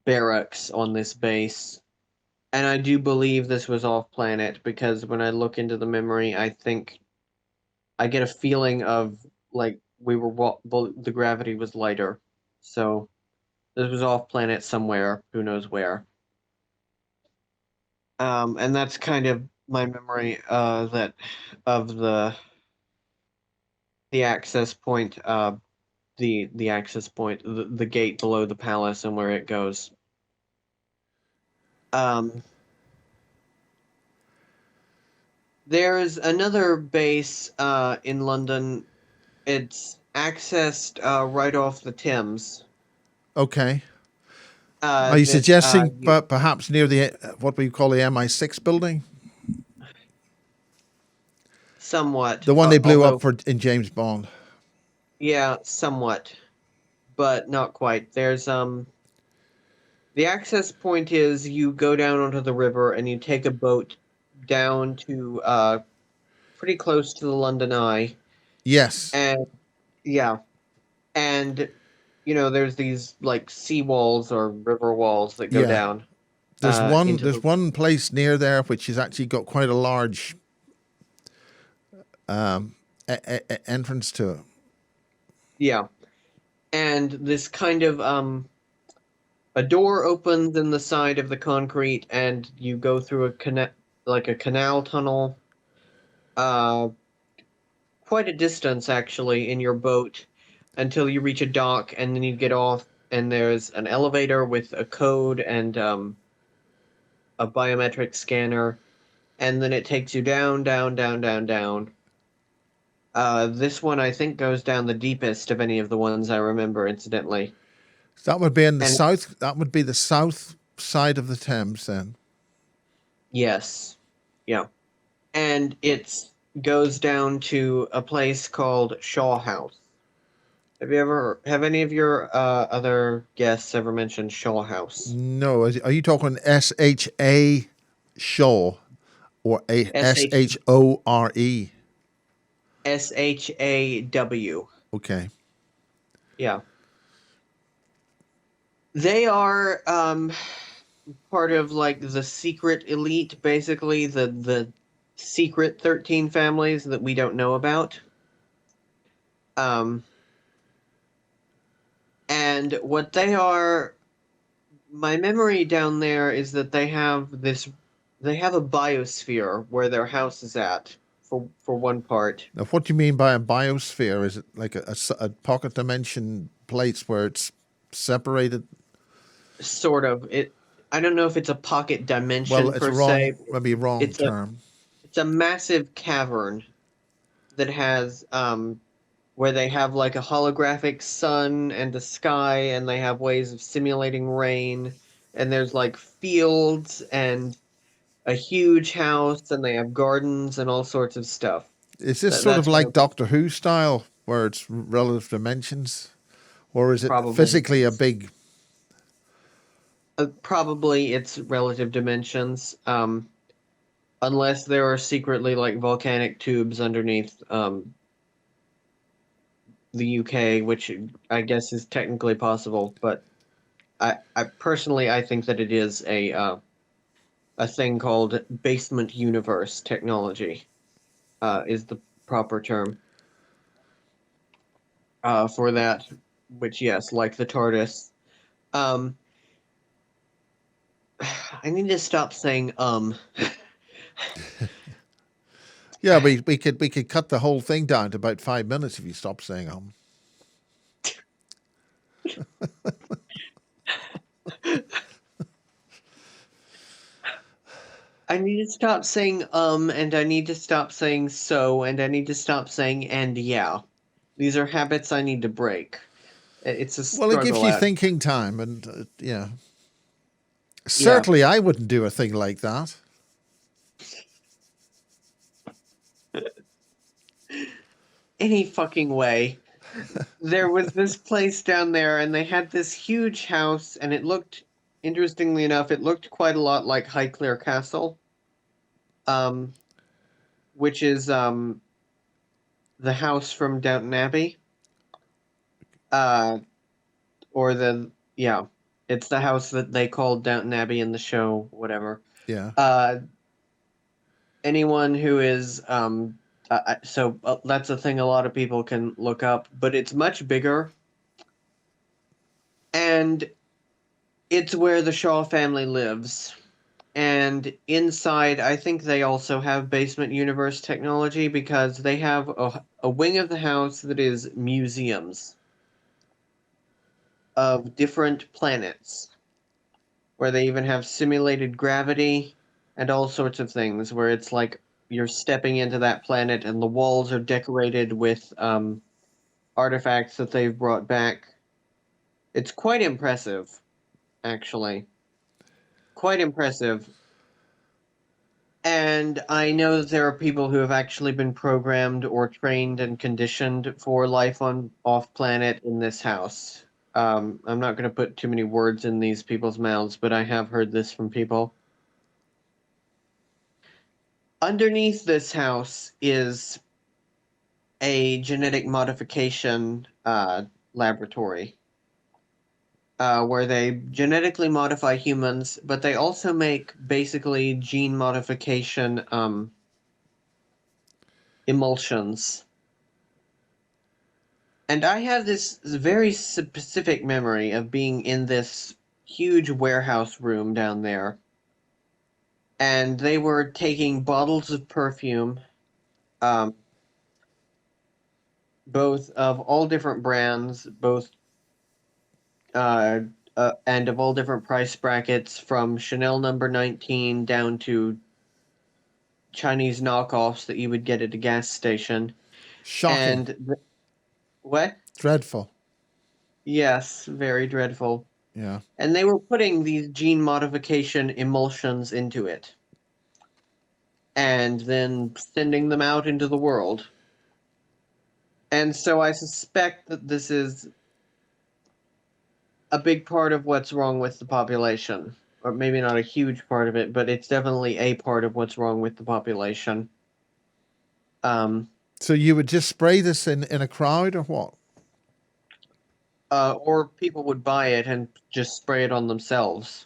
barracks on this base. And I do believe this was off planet because when I look into the memory, I think I get a feeling of like the gravity was lighter. So this was off planet somewhere, who knows where. And that's kind of my memory that of the access point, the access point, the gate below the palace and where it goes. Um, there's another base in London. It's accessed right off the Thames. Okay. Are you That suggesting you perhaps near the what we call the MI6 building? somewhat, The one they blew up although for in James Bond. yeah, somewhat, but not quite. There's the access point is you go down onto the river and you take a boat down to pretty close to the London Eye, Yes. and yeah, and there's these like sea walls or river walls that go Yeah. down into There's the one place near there which has actually got quite a large entrance to it. yeah, and this kind of a door opens in the side of the concrete and you go through a canal tunnel, uh quite a distance actually in your boat until you reach a dock, and then you get off and there's an elevator with a code and a biometric scanner, and then it takes you down, down, down, down, down. This one I think goes down the deepest of any of the ones I remember, incidentally. That would be in the And south. That would be the south side of the Thames then. yes, yeah, and it goes down to a place called Shaw House. Have any of your other guests ever mentioned Shaw House? No, are you talking SHA Shaw or a S H SHORE? SHAW. Okay. Yeah. They are part of like the secret elite, basically the secret 13 families that we don't know about. Um and what they are, my memory down there is that they have a biosphere where their house is at. for one part. Now, what do you mean by a biosphere? Is it like a pocket dimension place where it's separated? Sort of. I don't know if it's a pocket Well, dimension it's per a se. maybe wrong It's a term. it's a massive cavern that has where they have like a holographic sun and a sky, and they have ways of simulating rain, and there's like fields and a huge house, and they have gardens and all sorts of stuff. Is this sort of That's where like Doctor Who style, where it's relative dimensions, or is it probably physically a big? probably it's relative dimensions. Unless there are secretly like volcanic tubes underneath the UK, which I guess is technically possible, but I personally I think that it is a thing called basement universe technology, is the proper term for that. Which yes, like the TARDIS. Um, I need to stop saying. Yeah, we could cut the whole thing down to about 5 minutes if you stop saying I need to stop saying and I need to stop saying so, and I need to stop saying and yeah. These are habits I need to break. It's a Well, it gives struggle you out. thinking time, and yeah, Yeah, certainly I wouldn't do a thing like that. any fucking way. There was this place down there, and they had this huge house, and it looked, interestingly enough, it looked quite a lot like Highclere Castle, um, which is the house from Downton Abbey, uh, or the yeah, it's the house that they called Downton Abbey in the show, whatever. Yeah, Uh, anyone who is that's a thing a lot of people can look up, but it's much bigger, and it's where the Shaw family lives. And inside, I think they also have basement universe technology because they have a wing of the house that is museums of different planets, where they even have simulated gravity and all sorts of things, where it's like you're stepping into that planet and the walls are decorated with artifacts that they've brought back. It's quite impressive, actually. Quite impressive. And I know that there are people who have actually been programmed or trained and conditioned for life on off planet in this house. I'm not going to put too many words in these people's mouths, but I have heard this from people. Underneath this house is a genetic modification laboratory where they genetically modify humans, but they also make basically gene modification emulsions. And I have this very specific memory of being in this huge warehouse room down there, and they were taking bottles of perfume, um, both of all different brands, both uh, and of all different price brackets, from Chanel number 19 down to Chinese knockoffs that you would get at a gas station. shocking, And what? dreadful. Yes, very dreadful. Yeah. And they were putting these gene modification emulsions into it and then sending them out into the world. And so I suspect that this is a big part of what's wrong with the population. Or maybe not a huge part of it, but it's definitely a part of what's wrong with the population. Um, So you would just spray this in a crowd or what? or people would buy it and just spray it on themselves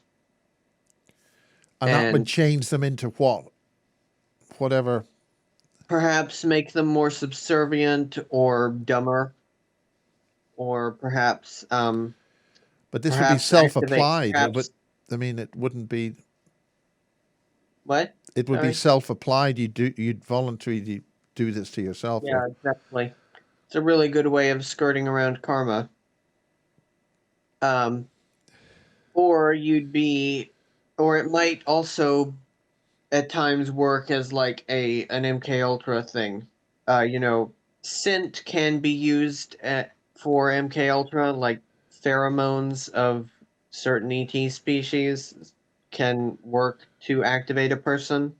And that would and change them into what? Whatever. perhaps make them more subservient or dumber, or But this would be perhaps activate, self-applied. It would. perhaps I mean, it wouldn't be. what? It would be Sorry. self-applied. You'd voluntarily. do this to yourself. Or Yeah, exactly. It's a really good way of skirting around karma. Um, or you'd be, or it might also at times work as like an MK Ultra thing. You know, scent can be used for MK Ultra, like pheromones of certain ET species can work to activate a person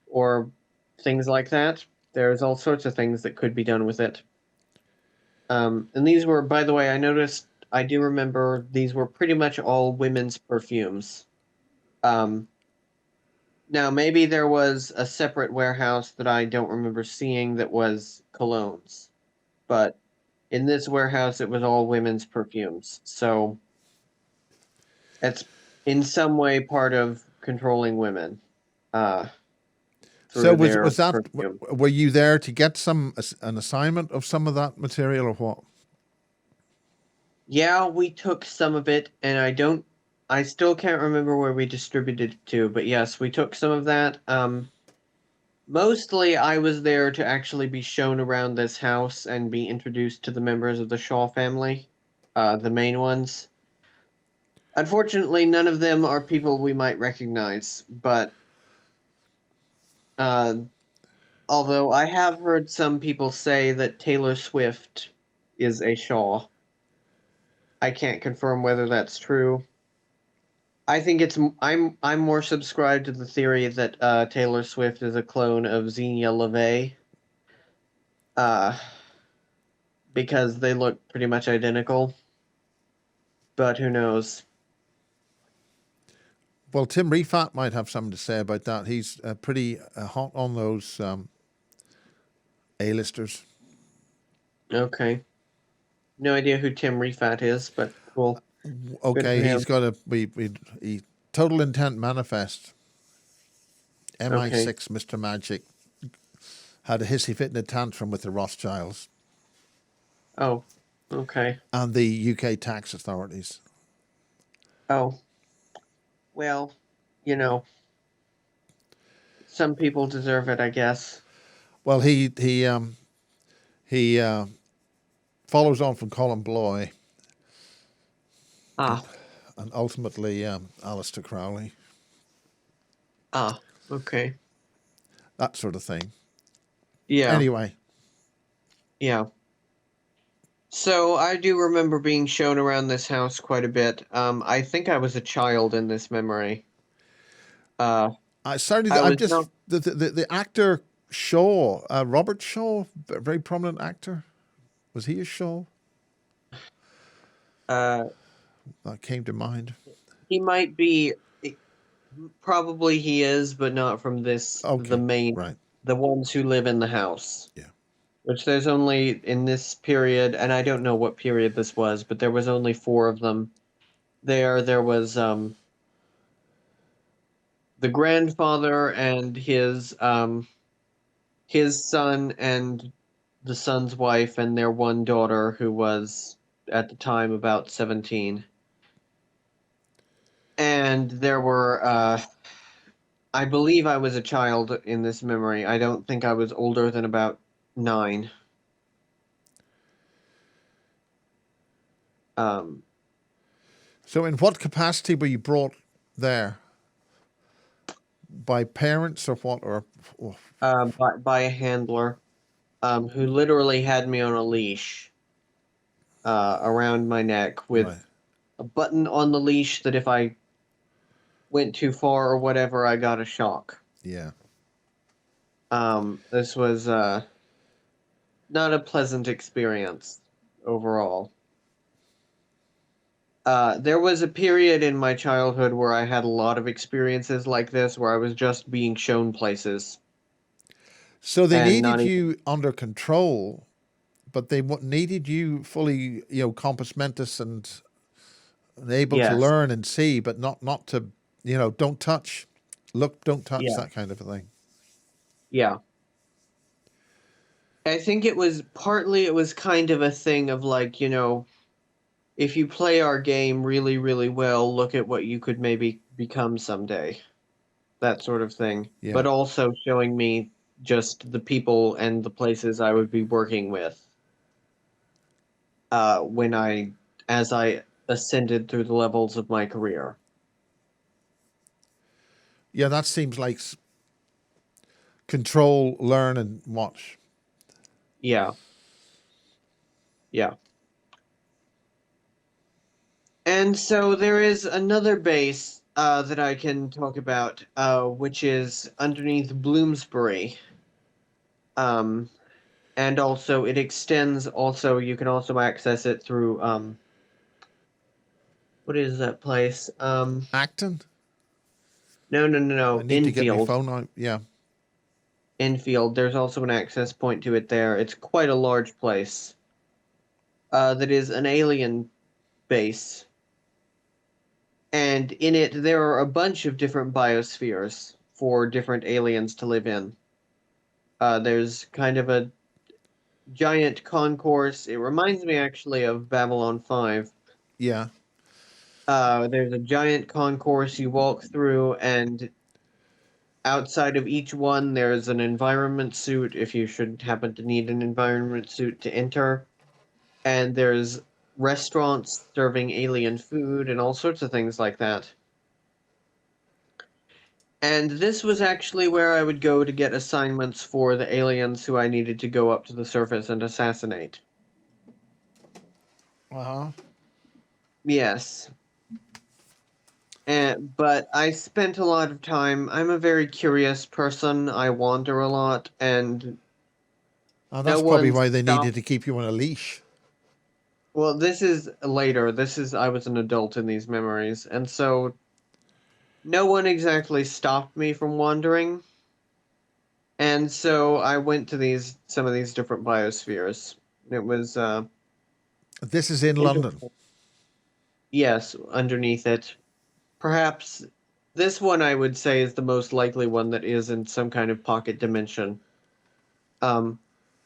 or things like that. There's all sorts of things that could be done with it. And these were, by the way, I noticed, I do remember these were pretty much all women's perfumes. Um, Now, maybe there was a separate warehouse that I don't remember seeing that was colognes, but in this warehouse, it was all women's perfumes. So it's in some way part of controlling women uh, so through was their was that perfume. were you there to get an assignment of some of that material or what? Yeah, we took some of it, and I still can't remember where we distributed it to, but yes, we took some of that. Mostly, I was there to actually be shown around this house and be introduced to the members of the Shaw family, the main ones. Unfortunately, none of them are people we might recognize, but uh, although I have heard some people say that Taylor Swift is a Shaw, I can't confirm whether that's true. I think I'm more subscribed to the theory that Taylor Swift is a clone of Xenia LaVey. Uh, because they look pretty much identical. But who knows? Well, Tim Refat might have something to say about that. He's pretty hot on those A-listers. Okay. No idea who Tim Refat is, but cool. Good for Okay, he's him. got he Total Intent Manifest. Okay. MI6 Mr. Magic had a hissy fit in a tantrum with the Rothschilds Oh, okay. and the UK tax authorities. Oh, well, you know, some people deserve it, I guess. Well, he follows on from Colin Bloy Ah, and ultimately Alistair Crowley, okay. that sort of thing. Yeah, Anyway, yeah. So I do remember being shown around this house quite a bit. I think I was a child in this memory. Uh, I started. I I'm was just not. the actor Shaw, Robert Shaw, a very prominent actor. Was he a Shaw? Uh, That came to mind. he might be. Probably he is, but not from this. The Okay, main, right, the ones who live in the house. yeah. Which there's only in this period, and I don't know what period this was, but there was only four of them. There was the grandfather and his son and the son's wife and their one daughter who was at the time about 17. And there were I believe I was a child in this memory. I don't think I was older than about 9. Um, So, in what capacity were you brought there? By parents or what? Or by a handler who literally had me on a leash around my neck with right, a button on the leash that if I went too far or whatever, I got a shock. yeah. This was not a pleasant experience overall. There was a period in my childhood where I had a lot of experiences like this, where I was just being shown places So they and not needed even, you under control, but they needed you fully, compos mentis and able to yes, learn and see, but not to, don't touch, look, don't touch, yeah, that kind of a thing. yeah. I think it was kind of a thing of like, if you play our game really, really well, look at what you could maybe become someday. That sort of thing. Yeah. But also showing me just the people and the places I would be working with when as I ascended through the levels of my career. Yeah, that seems like control, learn, and watch. Yeah, yeah. And so there is another base that I can talk about, which is underneath Bloomsbury. Um, and also it extends. Also, you can also access it through what is that place? Acton. No, no, no, I no. need to get my Infield. phone out. Yeah. Infield. There's also an access point to it there. It's quite a large place. That is an alien base, and in it there are a bunch of different biospheres for different aliens to live in. There's kind of a giant concourse. It reminds me actually of Babylon 5. Yeah. There's a giant concourse you walk through, and outside of each one, there's an environment suit if you should happen to need an environment suit to enter. And there's restaurants serving alien food and all sorts of things like that. And this was actually where I would go to get assignments for the aliens who I needed to go up to the surface and assassinate. Uh huh. Yes. But I spent a lot of time. I'm a very curious person. I wander a lot, and no That's probably one why they needed stopped. to keep you on a leash. Well, this is later. This is I was an adult in these memories, and so no one exactly stopped me from wandering. And so I went to these some of these different biospheres. It was This is in London. interesting. Yes, underneath it. Perhaps this one I would say is the most likely one that is in some kind of pocket dimension. Um,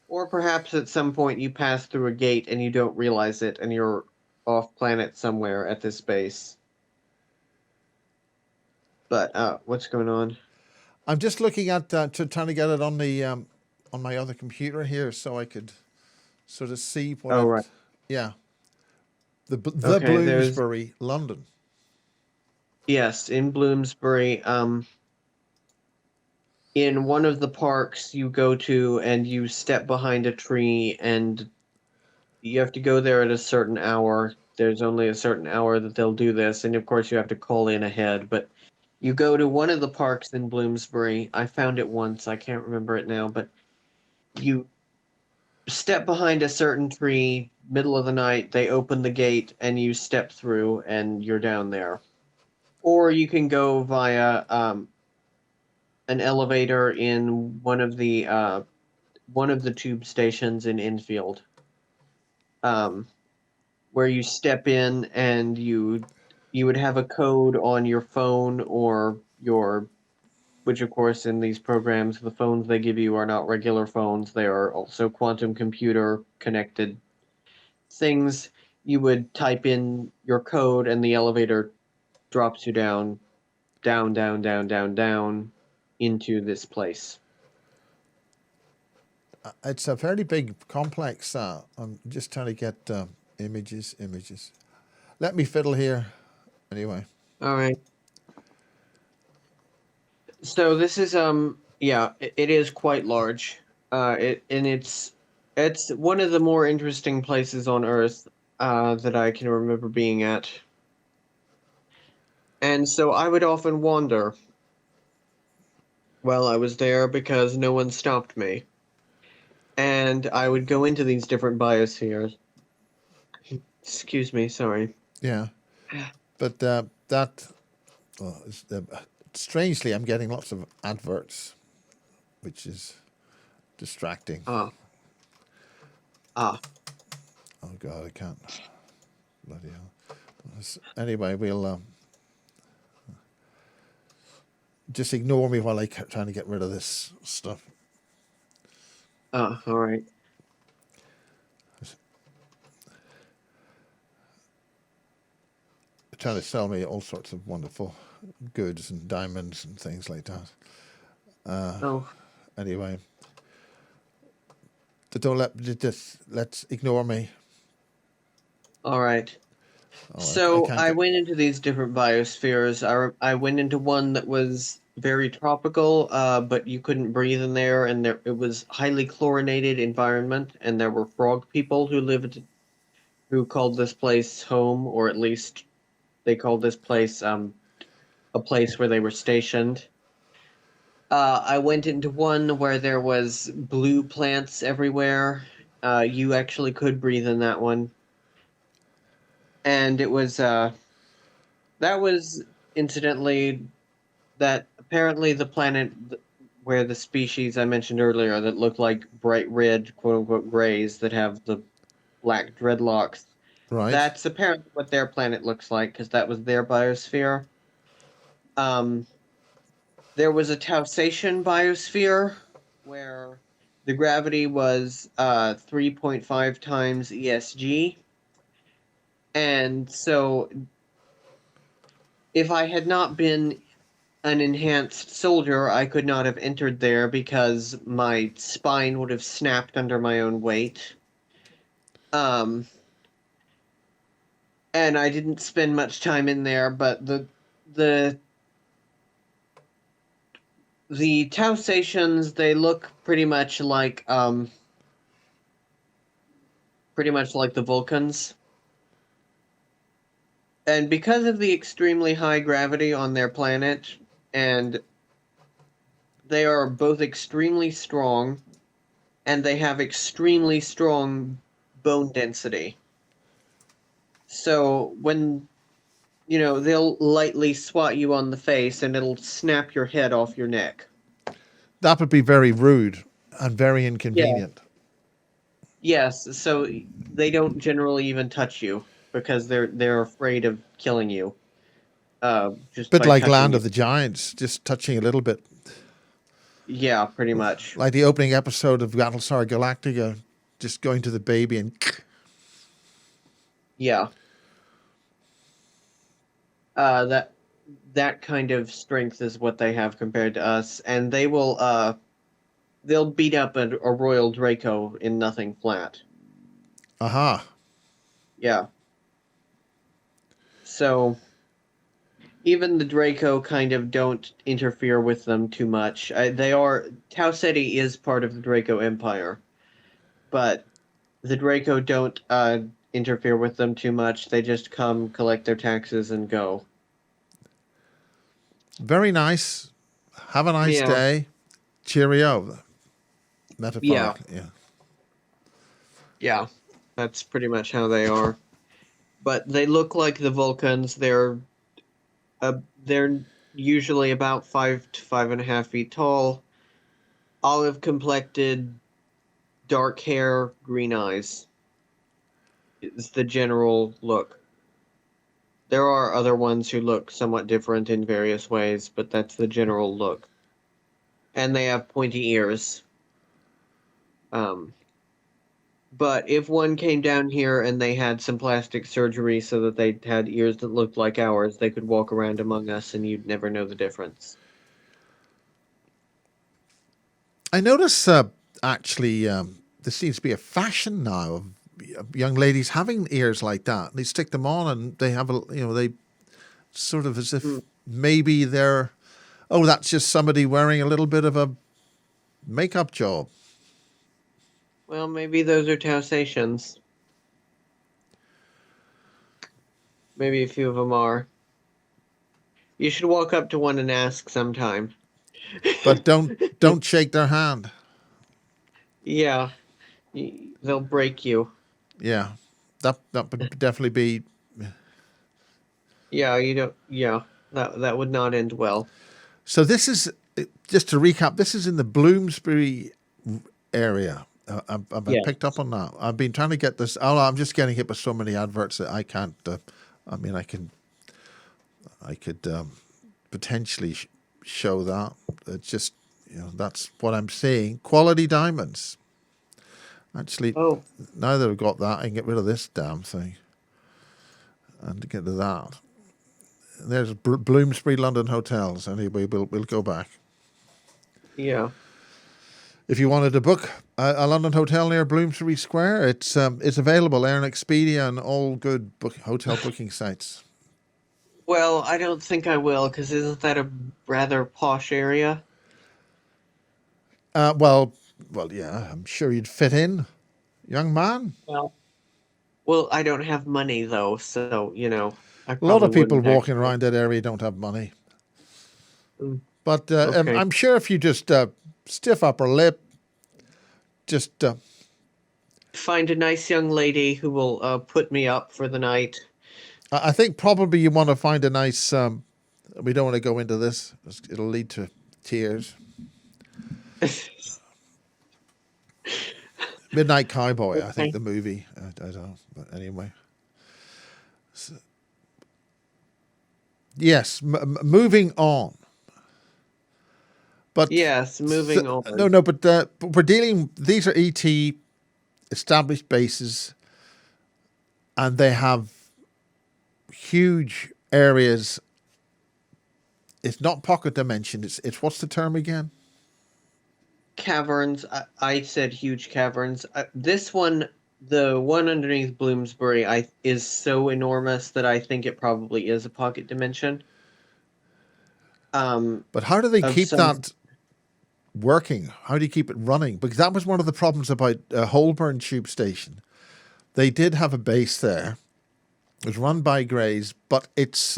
or perhaps at some point you pass through a gate and you don't realize it and you're off planet somewhere at this base. But what's going on? I'm just looking at trying to get it on the on my other computer here, so I could sort of see what Oh it. right. Yeah, the Okay, there's Bloomsbury, London. yes, in Bloomsbury, in one of the parks you go to and you step behind a tree and you have to go there at a certain hour. There's only a certain hour that they'll do this, and of course you have to call in ahead. But you go to one of the parks in Bloomsbury. I found it once. I can't remember it now, but you step behind a certain tree, middle of the night. They open the gate, and you step through, and you're down there. Or you can go via an elevator in one of the tube stations in Enfield. Um, where you step in and you would have a code on your phone or your which of course in these programs the phones they give you are not regular phones, they are also quantum computer connected things. You would type in your code and the elevator drops you down into this place. It's a very big complex. I'm just trying to get images. Let me fiddle here. Anyway, All right, so this is yeah, it is quite large. It's one of the more interesting places on Earth that I can remember being at. And so I would often wander while I was there because no one stopped me. And I would go into these different biospheres. Excuse me, sorry. yeah, but that strangely, I'm getting lots of adverts, which is distracting. Ah, ah, Oh God, I can't. Bloody hell. Anyway, we'll just ignore me while I trying to get rid of this stuff. ah, all right. They're trying to sell me all sorts of wonderful goods and diamonds and things like that. Oh, Anyway, don't just let's ignore me. All right. Oh, I So can't I get. went into these different biospheres. I went into one that was very tropical, but you couldn't breathe in there, and it was highly chlorinated environment, and there were frog people who called this place home, or at least they called this place a place where they were stationed. I went into one where there was blue plants everywhere. You actually could breathe in that one, and it was that was incidentally that apparently the planet where the species I mentioned earlier that look like bright red quote unquote grays that have the black dreadlocks. Right. That's apparently what their planet looks like because that was their biosphere. Um, there was a Tausatian biosphere where the gravity was 3.5 times ESG. And so if I had not been an enhanced soldier, I could not have entered there because my spine would have snapped under my own weight. Um, and I didn't spend much time in there, but the the Tausatians, they look pretty much like the Vulcans. And because of the extremely high gravity on their planet, and they are both extremely strong, and they have extremely strong bone density. So they'll lightly swat you on the face and it'll snap your head off your neck. That would be very rude and very Yeah. inconvenient. Yes, so they don't generally even touch you because they're afraid of killing you just Bit by like touching Land you. of the Giants, just touching a little bit, Yeah, pretty much. like the opening episode of Battlestar Galactica, just going to the baby and. Yeah. That kind of strength is what they have compared to us, and they'll beat up a Royal Draco in nothing flat. Aha. Yeah. So even the Draco kind of don't interfere with them too much. Tau Ceti is part of the Draco Empire, but the Draco don't interfere with them too much. They just come, collect their taxes, and go. Very nice. Have a nice Yeah, day. Cheerio. yeah, Metaphorically, yeah. yeah. That's pretty much how they are. But they look like the Vulcans. They're usually about 5 to 5.5 feet tall, olive complected, dark hair, green eyes. Is the general look. There are other ones who look somewhat different in various ways, but that's the general look. And they have pointy ears. Um, but if one came down here and they had some plastic surgery so that they had ears that looked like ours, they could walk around among us and you'd never know the difference. I notice actually there seems to be a fashion now of young ladies having ears like that. They stick them on and they have they sort of as Hmm. if maybe they're, oh, that's just somebody wearing a little bit of a makeup job. Well, maybe those are Tausatians. Maybe a few of them are. You should walk up to one and ask sometime. But don't shake their hand. Yeah, they'll break you. Yeah, that would definitely be. Yeah, you don't. Yeah, that would not end well. So this is, just to recap. This is in the Bloomsbury area. I Yeah. picked up on that. I've been trying to get this. Oh, I'm just getting hit with so many adverts that I can't. I mean, I could potentially show that. It's just, that's what I'm seeing. Quality diamonds. Actually, Oh, now that I've got that, I can get rid of this damn thing and get to that. There's Bloomsbury London Hotels. Anyway, we'll go back. yeah. If you wanted to book a London hotel near Bloomsbury Square, it's available there on Expedia and all good hotel booking sites. Well, I don't think I will, because isn't that a rather posh area? Uh, well, well, yeah, I'm sure you'd fit in, young man. Well, well, I don't have money though, so I A lot probably of people wouldn't walking actually. around that area don't have money. Mm, But okay. I'm sure if you just stiff upper lip, just Find a nice young lady who will put me up for the night. I think probably you want to find a nice. We don't want to go into this; it'll lead to tears. Midnight Cowboy, I think Okay. the movie. I don't know, but anyway. Yes, moving on. But Yes, moving no, on. no, but we're dealing. These are ET established bases, and they have huge areas. It's not pocket dimension. It's what's the term again? Caverns. I said huge caverns. This one, the one underneath Bloomsbury, is so enormous that I think it probably is a pocket dimension. Um, But how do they of keep some. that working? How do you keep it running? Because that was one of the problems about Holborn Tube Station. They did have a base there. It was run by Greys, but it's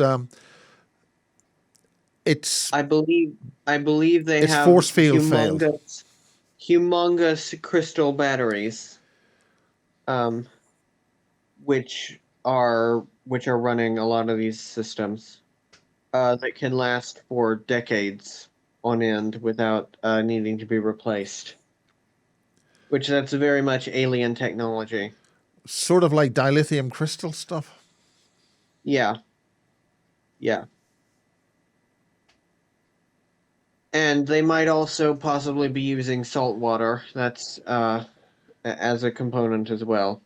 I believe they its have force field failed. humongous crystal batteries, um, which are running a lot of these systems, that can last for decades on end without needing to be replaced. Which that's very much alien technology. Sort of like dilithium crystal stuff. Yeah, yeah. And they might also possibly be using salt water. That's as a component as well,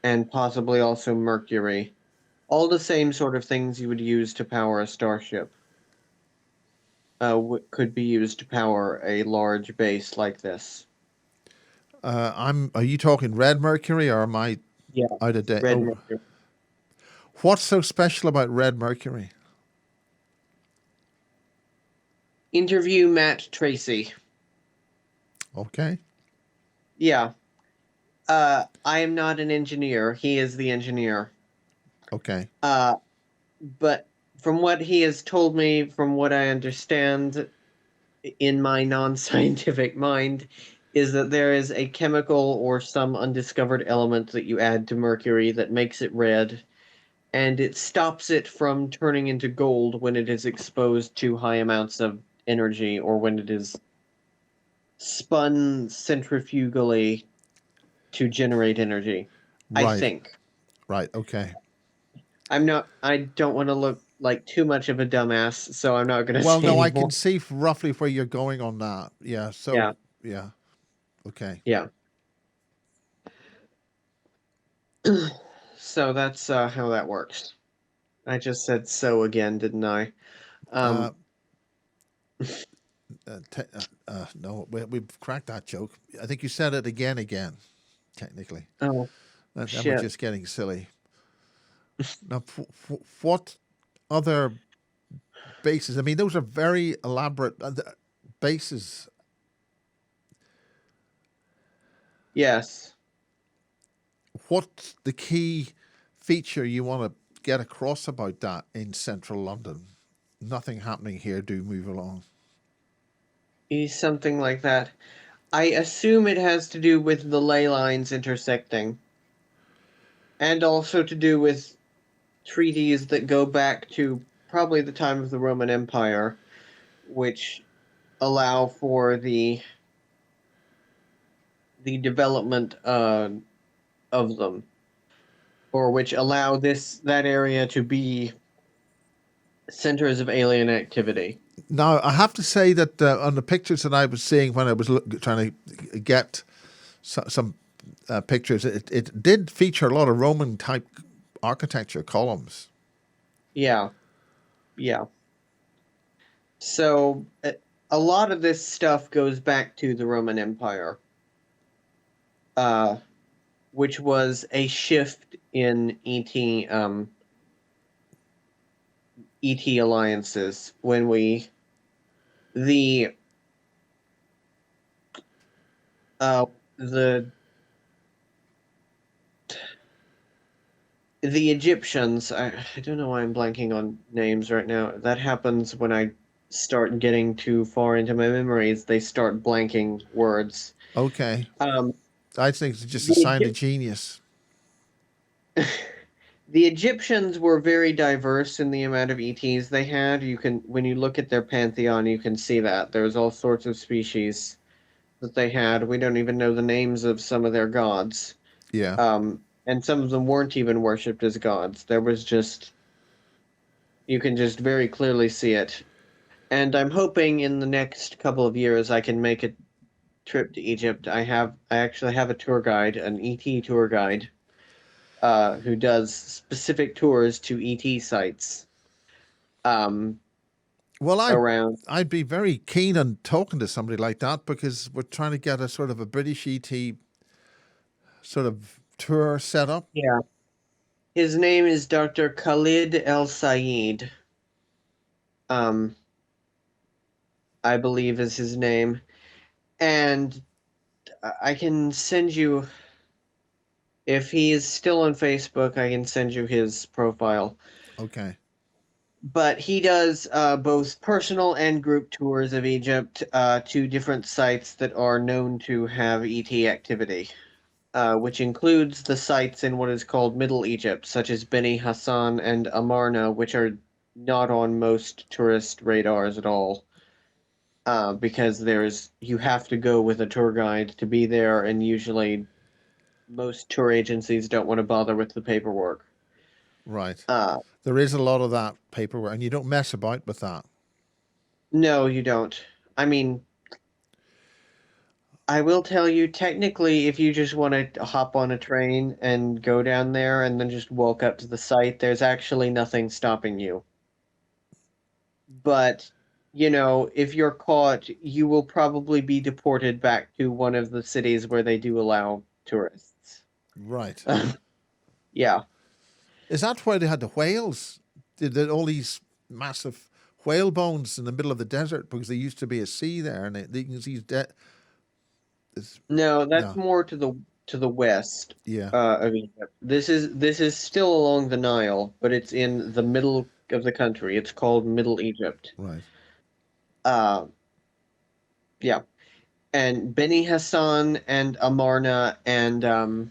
and possibly also mercury. All the same sort of things you would use to power a starship could be used to power a large base like this. Are you talking red mercury or am I Yeah, out of date? red Oh, mercury. what's so special about red mercury? Interview Matt Tracy. Okay, Yeah, I am not an engineer. He is the engineer. okay. Uh, but from what he has told me, from what I understand in my non-scientific mind, is that there is a chemical or some undiscovered element that you add to mercury that makes it red, and it stops it from turning into gold when it is exposed to high amounts of energy or when it is spun centrifugally to generate energy. I Right, think. right, okay. I don't want to look like too much of a dumbass, so I'm not going to Well, say no, I can anymore. see roughly where you're going on that. Yeah, so, Yeah, yeah, okay. yeah. So that's how that works. I just said so again, didn't I? Uh, Um, no, we've cracked that joke. I think you said it again, technically. oh, Then we're shit. just getting silly. Now, what other bases? I mean, those are very elaborate bases. Yes. What's the key feature you want to get across about that in central London? Nothing happening here. Do move along. Something like that. I assume it has to do with the ley lines intersecting, and also to do with treaties that go back to probably the time of the Roman Empire, which allow for the development of them, or which allow that area to be centers of alien activity. Now, I have to say that on the pictures that I was seeing when I was trying to get some pictures, it did feature a lot of Roman type architecture columns. Yeah, yeah. So a lot of this stuff goes back to the Roman Empire, uh, which was a shift in ET alliances when the uh the the Egyptians. I don't know why I'm blanking on names right now. That happens when I start getting too far into my memories. They start blanking words. Okay. Um, I think it's just a the sign of Egypt genius. the Egyptians were very diverse in the amount of ETs they had. You can, when you look at their pantheon, you can see that there's all sorts of species that they had. We don't even know the names of some of their gods. Yeah. And some of them weren't even worshipped as gods. There was just, you can just very clearly see it. And I'm hoping in the next couple of years I can make a trip to Egypt. I actually have a tour guide, an ET tour guide, who does specific tours to ET sites um, Well, around. I'd be very keen on talking to somebody like that because we're trying to get a sort of a British ET sort of tour set up. Yeah. His name is Dr. Khalid El Sayed, um, I believe is his name. And I can send you, if he is still on Facebook, I can send you his profile. Okay. But he does both personal and group tours of Egypt to different sites that are known to have ET activity, which includes the sites in what is called Middle Egypt, such as Beni Hassan and Amarna, which are not on most tourist radars at all, because you have to go with a tour guide to be there, and usually most tour agencies don't want to bother with the paperwork. Right. Uh, There is a lot of that paperwork, and you don't mess about with that. no, you don't. I mean, I will tell you, technically, if you just want to hop on a train and go down there and then just walk up to the site, there's actually nothing stopping you. But, if you're caught, you will probably be deported back to one of the cities where they do allow tourists. Right. Yeah. Is that why they had the whales? Did all these massive whale bones in the middle of the desert because there used to be a sea there, and you can see No, that's no, more to the west yeah, of Egypt. This is still along the Nile, but it's in the middle of the country. It's called Middle Egypt. right. Uh, yeah. And Beni Hassan and Amarna and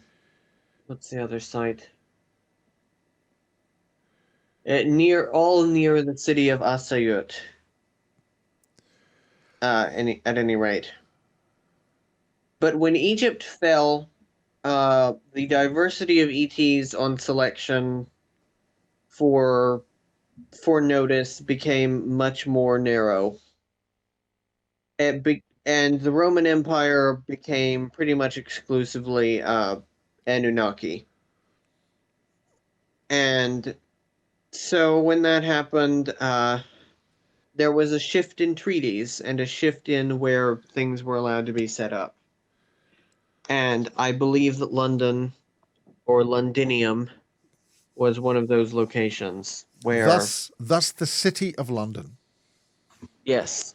what's the other site? Near the city of Asayut. At any rate, but when Egypt fell, the diversity of ETs on selection for notice became much more narrow. And the Roman Empire became pretty much exclusively Anunnaki. And so when that happened, there was a shift in treaties and a shift in where things were allowed to be set up. And I believe that London or Londinium was one of those locations where, Thus the city of London, yes,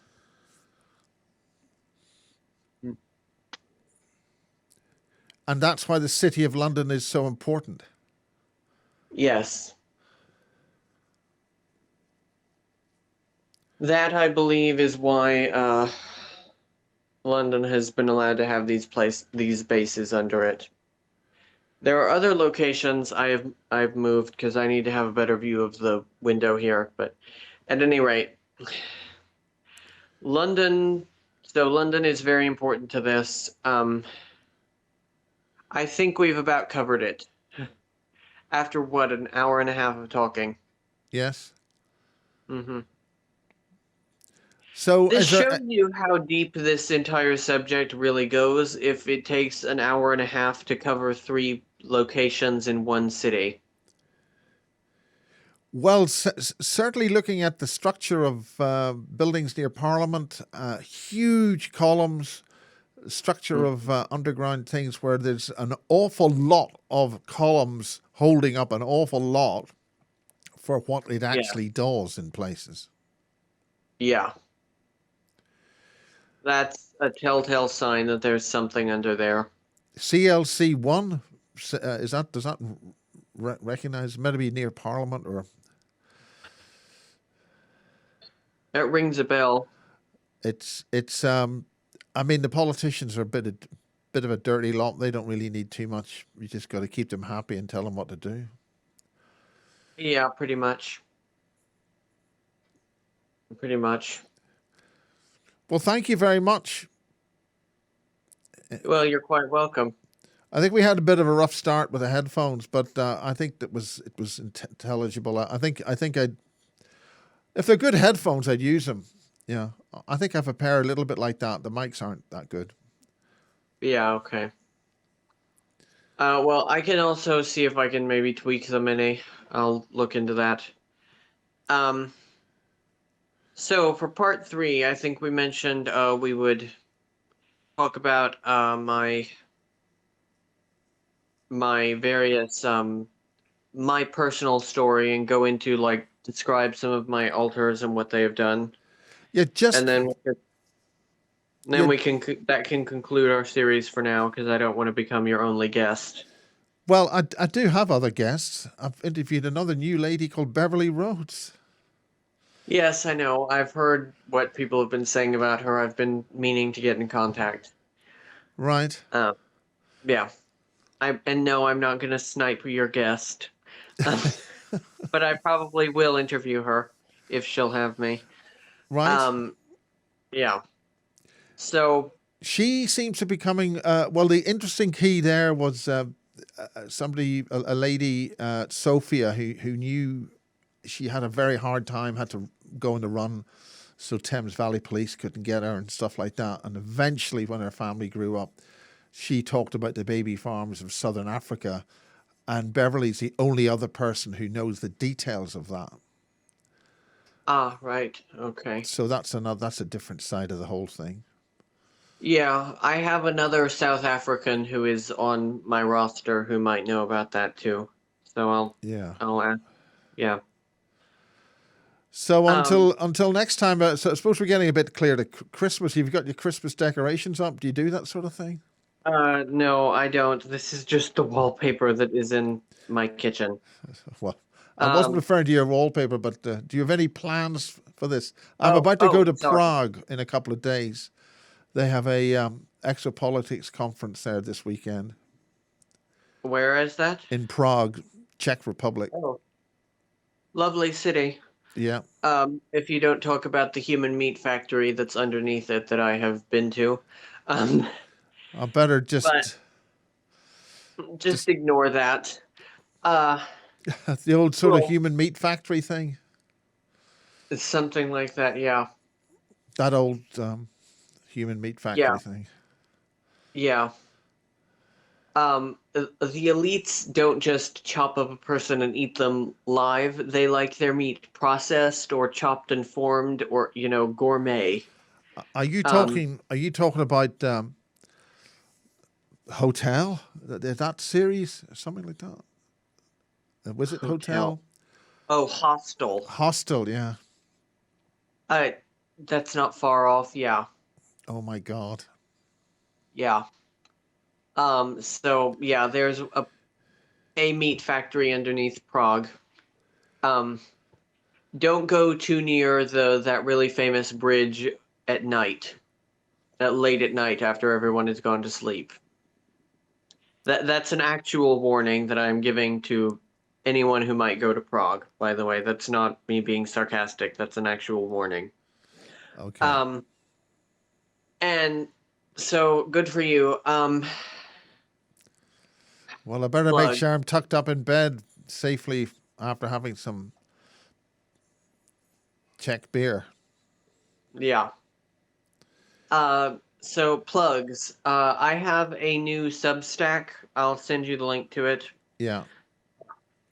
and that's why the city of London is so important. yes, that I believe is why London has been allowed to have these bases under it. There are other locations I've moved because I need to have a better view of the window here, but at any rate, London. So London is very important to this. I think we've about covered it. After what, an hour and a half of talking. Yes. Hmm. So This is there? shows you how deep this entire subject really goes if it takes an hour and a half to cover 3 locations in one city. Well, certainly looking at the structure of buildings near Parliament, huge columns, structure Mm, of underground things where there's an awful lot of columns holding up an awful lot for what it yeah, actually does in places. yeah. That's a telltale sign that there's something under there. CLC1, is that, does that recognize, maybe near Parliament or It rings a bell. it's I mean the politicians are bit of a dirty lot. They don't really need too much. You just got to keep them happy and tell them what to do. Yeah, pretty much. Pretty much. Well, thank you very much. Well, you're quite welcome. I think we had a bit of a rough start with the headphones, but I think it was intelligible. I think I'd, if they're good headphones, I'd use them. Yeah, I think I have a pair a little bit like that. The mics aren't that good. Yeah, okay. Well, I can also see if I can maybe tweak them any. I'll look into that. Um, so for part three, I think we mentioned we would talk about my various my personal story and go into like describe some of my alters and what they have done, Yeah, and just then yeah. we can that can conclude our series for now because I don't want to become your only guest. Well, I do have other guests. I've interviewed another new lady called Beverly Rhodes. Yes, I know. I've heard what people have been saying about her. I've been meaning to get in contact. Right, Uh, yeah. And no, I'm not gonna snipe your guest. Um, but I probably will interview her if she'll have me. right. Um, yeah. So, She seems to be coming. Well, the interesting key there was somebody, a lady, Sophia, who knew she had a very hard time, had to go on the run, so Thames Valley Police couldn't get her and stuff like that. And eventually, when her family grew up, she talked about the baby farms of southern Africa, and Beverly's the only other person who knows the details of that. right. Okay. So that's a different side of the whole thing. Yeah, I have another South African who is on my roster who might know about that too. So Yeah. I'll ask. Yeah. So Um, until next time, so I suppose we're getting a bit clear to Christmas. You've got your Christmas decorations up. Do you do that sort of thing? no, I don't. This is just the wallpaper that is in my kitchen. Well, I wasn't Um, referring to your wallpaper, but do you have any plans for this? I'm about to go oh, to sorry. Prague in a couple of days. They have a exopolitics conference there this weekend Where is that? in Prague, Czech Republic. Oh, lovely city. Yeah, If you don't talk about the human meat factory that's underneath it that I have been to, um, I better but just just ignore that. Uh, the old sort of cool. human meat factory thing. It's something like that. Yeah. That old human meat Yeah. factory thing. Yeah. The elites don't just chop up a person and eat them live. They like their meat processed or chopped and formed or, gourmet. Um, Are you talking about Hotel? That series, something like that. Was it hotel. Hotel? Oh, hostel. Hostel, yeah. Uh, that's not far off. Yeah. Oh my God. Yeah. So yeah, there's a meat factory underneath Prague. Um, don't go too near that really famous bridge at night, late at night after everyone has gone to sleep. That's an actual warning that I'm giving to anyone who might go to Prague, by the way. That's not me being sarcastic. That's an actual warning. Okay. Um, and so good for you. Well, I better make Plug. sure I'm tucked up in bed safely after having some Czech beer. Yeah. So plugs. I have a new Substack. I'll send you the link to it. Yeah.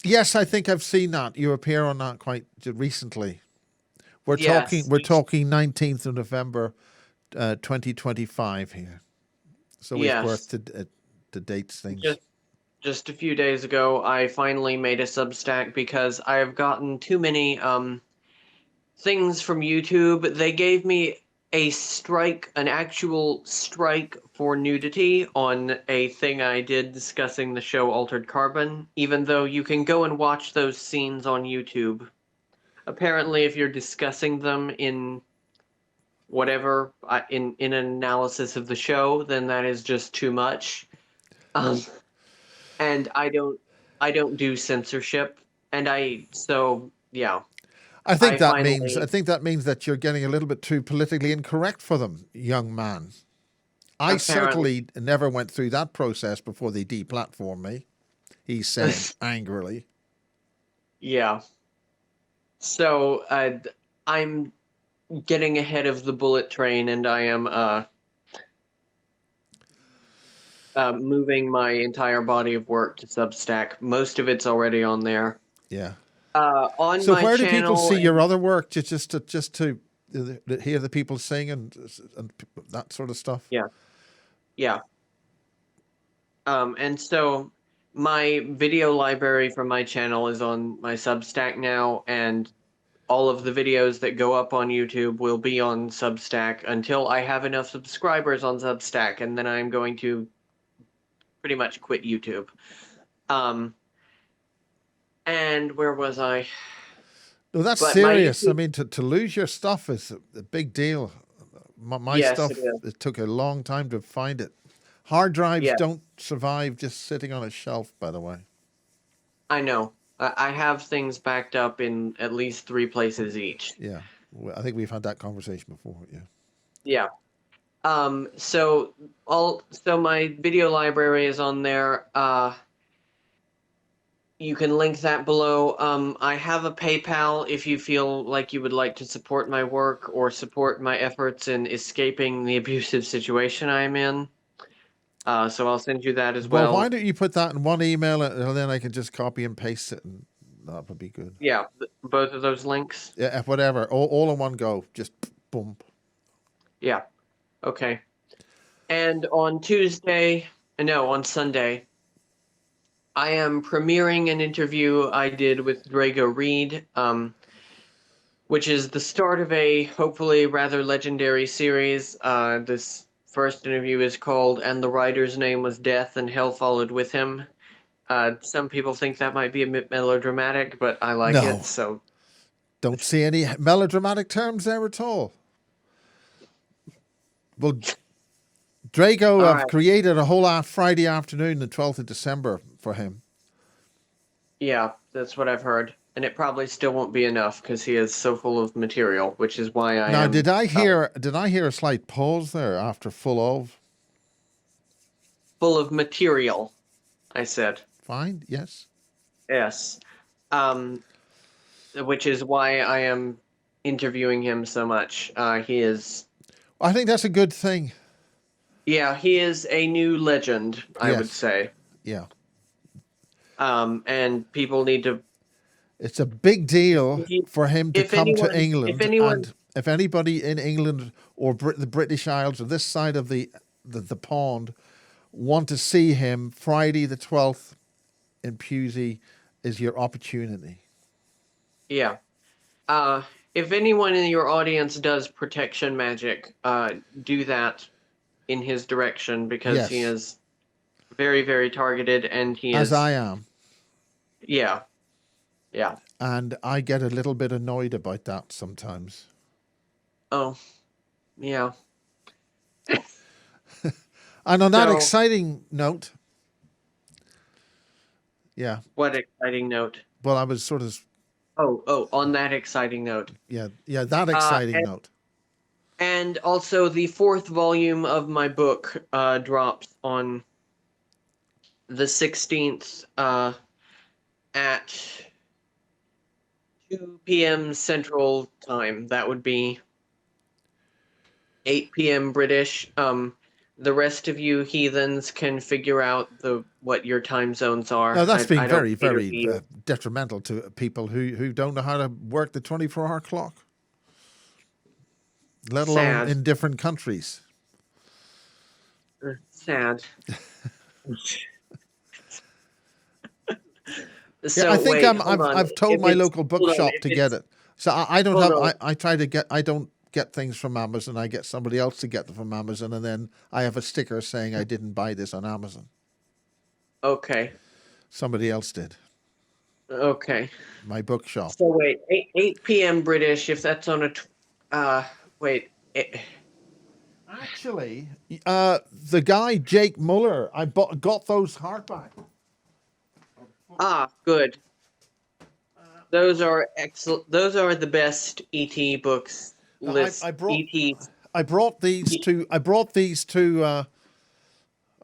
Yes, I think I've seen that. You appear on that quite recently. We're talking. Yes, We're talking 19th of November, 2025 here. So we've worked yes. to dates things. Just just a few days ago, I finally made a Substack because I have gotten too many things from YouTube. They gave me a strike, an actual strike for nudity on a thing I did discussing the show Altered Carbon, even though you can go and watch those scenes on YouTube. Apparently, if you're discussing them in whatever in an analysis of the show, then that is just too much. Um, and I don't do censorship, and yeah, I I finally think that means that you're getting a little bit too politically incorrect for them, young man. I apparently certainly never went through that process before they deplatformed me. He's saying angrily. yeah. So I'm getting ahead of the bullet train, and I am moving my entire body of work to Substack. Most of it's already on there. Yeah. On So my where do people channel, see your and other work? Just to hear the people sing and that sort of stuff. yeah, yeah. And so my video library from my channel is on my Substack now, and all of the videos that go up on YouTube will be on Substack until I have enough subscribers on Substack, and then I'm going to pretty much quit YouTube. Um, and where was I? No, that's But my serious. I YouTube, mean, to lose your stuff is a big deal. My yes, it stuff, is. it took a long time to find it. Hard drives Yeah, don't survive just sitting on a shelf, by the way. I know. I have things backed up in at least 3 places each. Yeah. Well, I think we've had that conversation before. Yeah. Yeah. So my video library is on there. You can link that below. I have a PayPal if you feel like you would like to support my work or support my efforts in escaping the abusive situation I'm in. So I'll send you that as Well, why well. don't you put that in one email and then I can just copy and paste it and that would be good. Yeah, both of those links. Yeah, whatever. All in one go. Just boom. Yeah, okay. And on Tuesday, no, on Sunday, I am premiering an interview I did with Drago Reid, which is the start of a hopefully rather legendary series. This first interview is called "And the Writer's Name Was Death, and Hell Followed with Him." Some people think that might be a bit melodramatic, but I like it, No, so don't see any melodramatic terms there at all. Well, Drago all have right. created a whole Friday afternoon, the 12th of December, for him. Yeah, that's what I've heard. And it probably still won't be enough because he is so full of material, which is why I Now, am did I hear a slight pause there after full of? full of material, I said. Fine, yes. Yes. Um, which is why I am interviewing him so much. He is, I think that's a good thing. yeah, he is a new legend, I would Yes, say. yeah. And people need to, It's a big deal if you, for him to come to if England, anyone, and if anybody in England or the British Isles or this side of the pond want to see him, Friday the 12th in Pusey is your opportunity. yeah. Uh, if anyone in your audience does protection magic, do that in his direction because he Yes, is very, very targeted and he as is, I am. yeah, yeah. And I get a little bit annoyed about that sometimes. Oh, yeah. And on that So, exciting note, yeah, what exciting note. well, I was sort of, On that exciting note. yeah, that exciting And, note. and also the fourth volume of my book drops on the 16th at 2 p.m. Central Time. That would be 8 p.m. British. the rest of you heathens can figure out what your time zones are. Now that's being I don't very, cater very to you. detrimental to people who don't know how to work the 24-hour clock, let alone Sad. in different countries. Sad. Yeah, So I think wait, hold on. I've told If my it's local hold on, bookshop if to get it's it. So I don't hold have on. I try to get I don't get things from Amazon. I get somebody else to get them from Amazon, and then I have a sticker saying I didn't buy this on Amazon. Okay. Somebody else did. Okay. My bookshop. So wait, 8 p.m. British. If that's on a, wait. Actually, the guy Jake Muller, got those hardback. Good. Those are excellent. Those are the best ET books Now, list. ET. I brought these to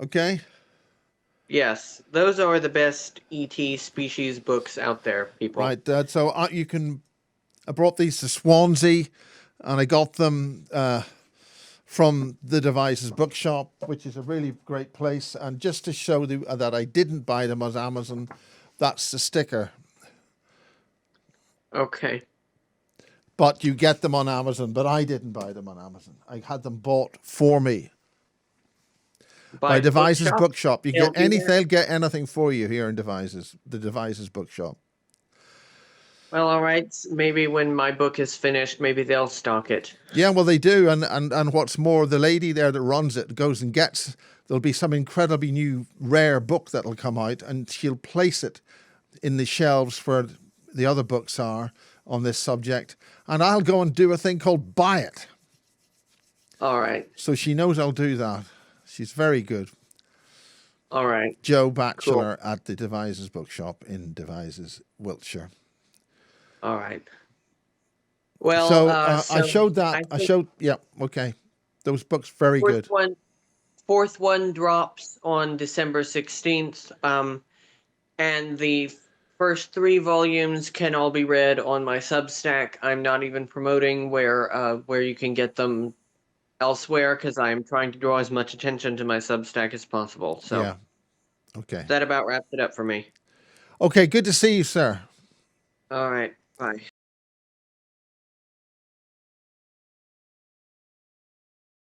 okay. Yes, those are the best ET species books out there, people. Right. So you can. I brought these to Swansea, and I got them from the Devices Bookshop, which is a really great place. And just to show you that I didn't buy them on Amazon, that's the sticker. Okay. But you get them on Amazon, but I didn't buy them on Amazon. I had them bought for me by The Devices bookshop. Bookshop. You They'll get be there. they'll get anything for you here in the Devices Bookshop. Well, all right. Maybe when my book is finished, maybe they'll stock it. Yeah, well, they do, and what's more, the lady there that runs it goes and gets. There'll be some incredibly new, rare book that'll come out, and she'll place it in the shelves where the other books are on this subject, and I'll go and do a thing called buy it. All right. So she knows I'll do that. She's very good. All right. Joe Batchelor at the Devices Bookshop in Devices, Wiltshire. All right. Well, So so I showed that. I I think showed. Yeah. Okay. Those books very fourth good. one, fourth one drops on December 16th. And the first 3 volumes can all be read on my Substack. I'm not even promoting where you can get them elsewhere because I'm trying to draw as much attention to my Substack as possible. So Yeah. Okay. that about wraps it up for me. Okay. Good to see you, sir. All right. Bye.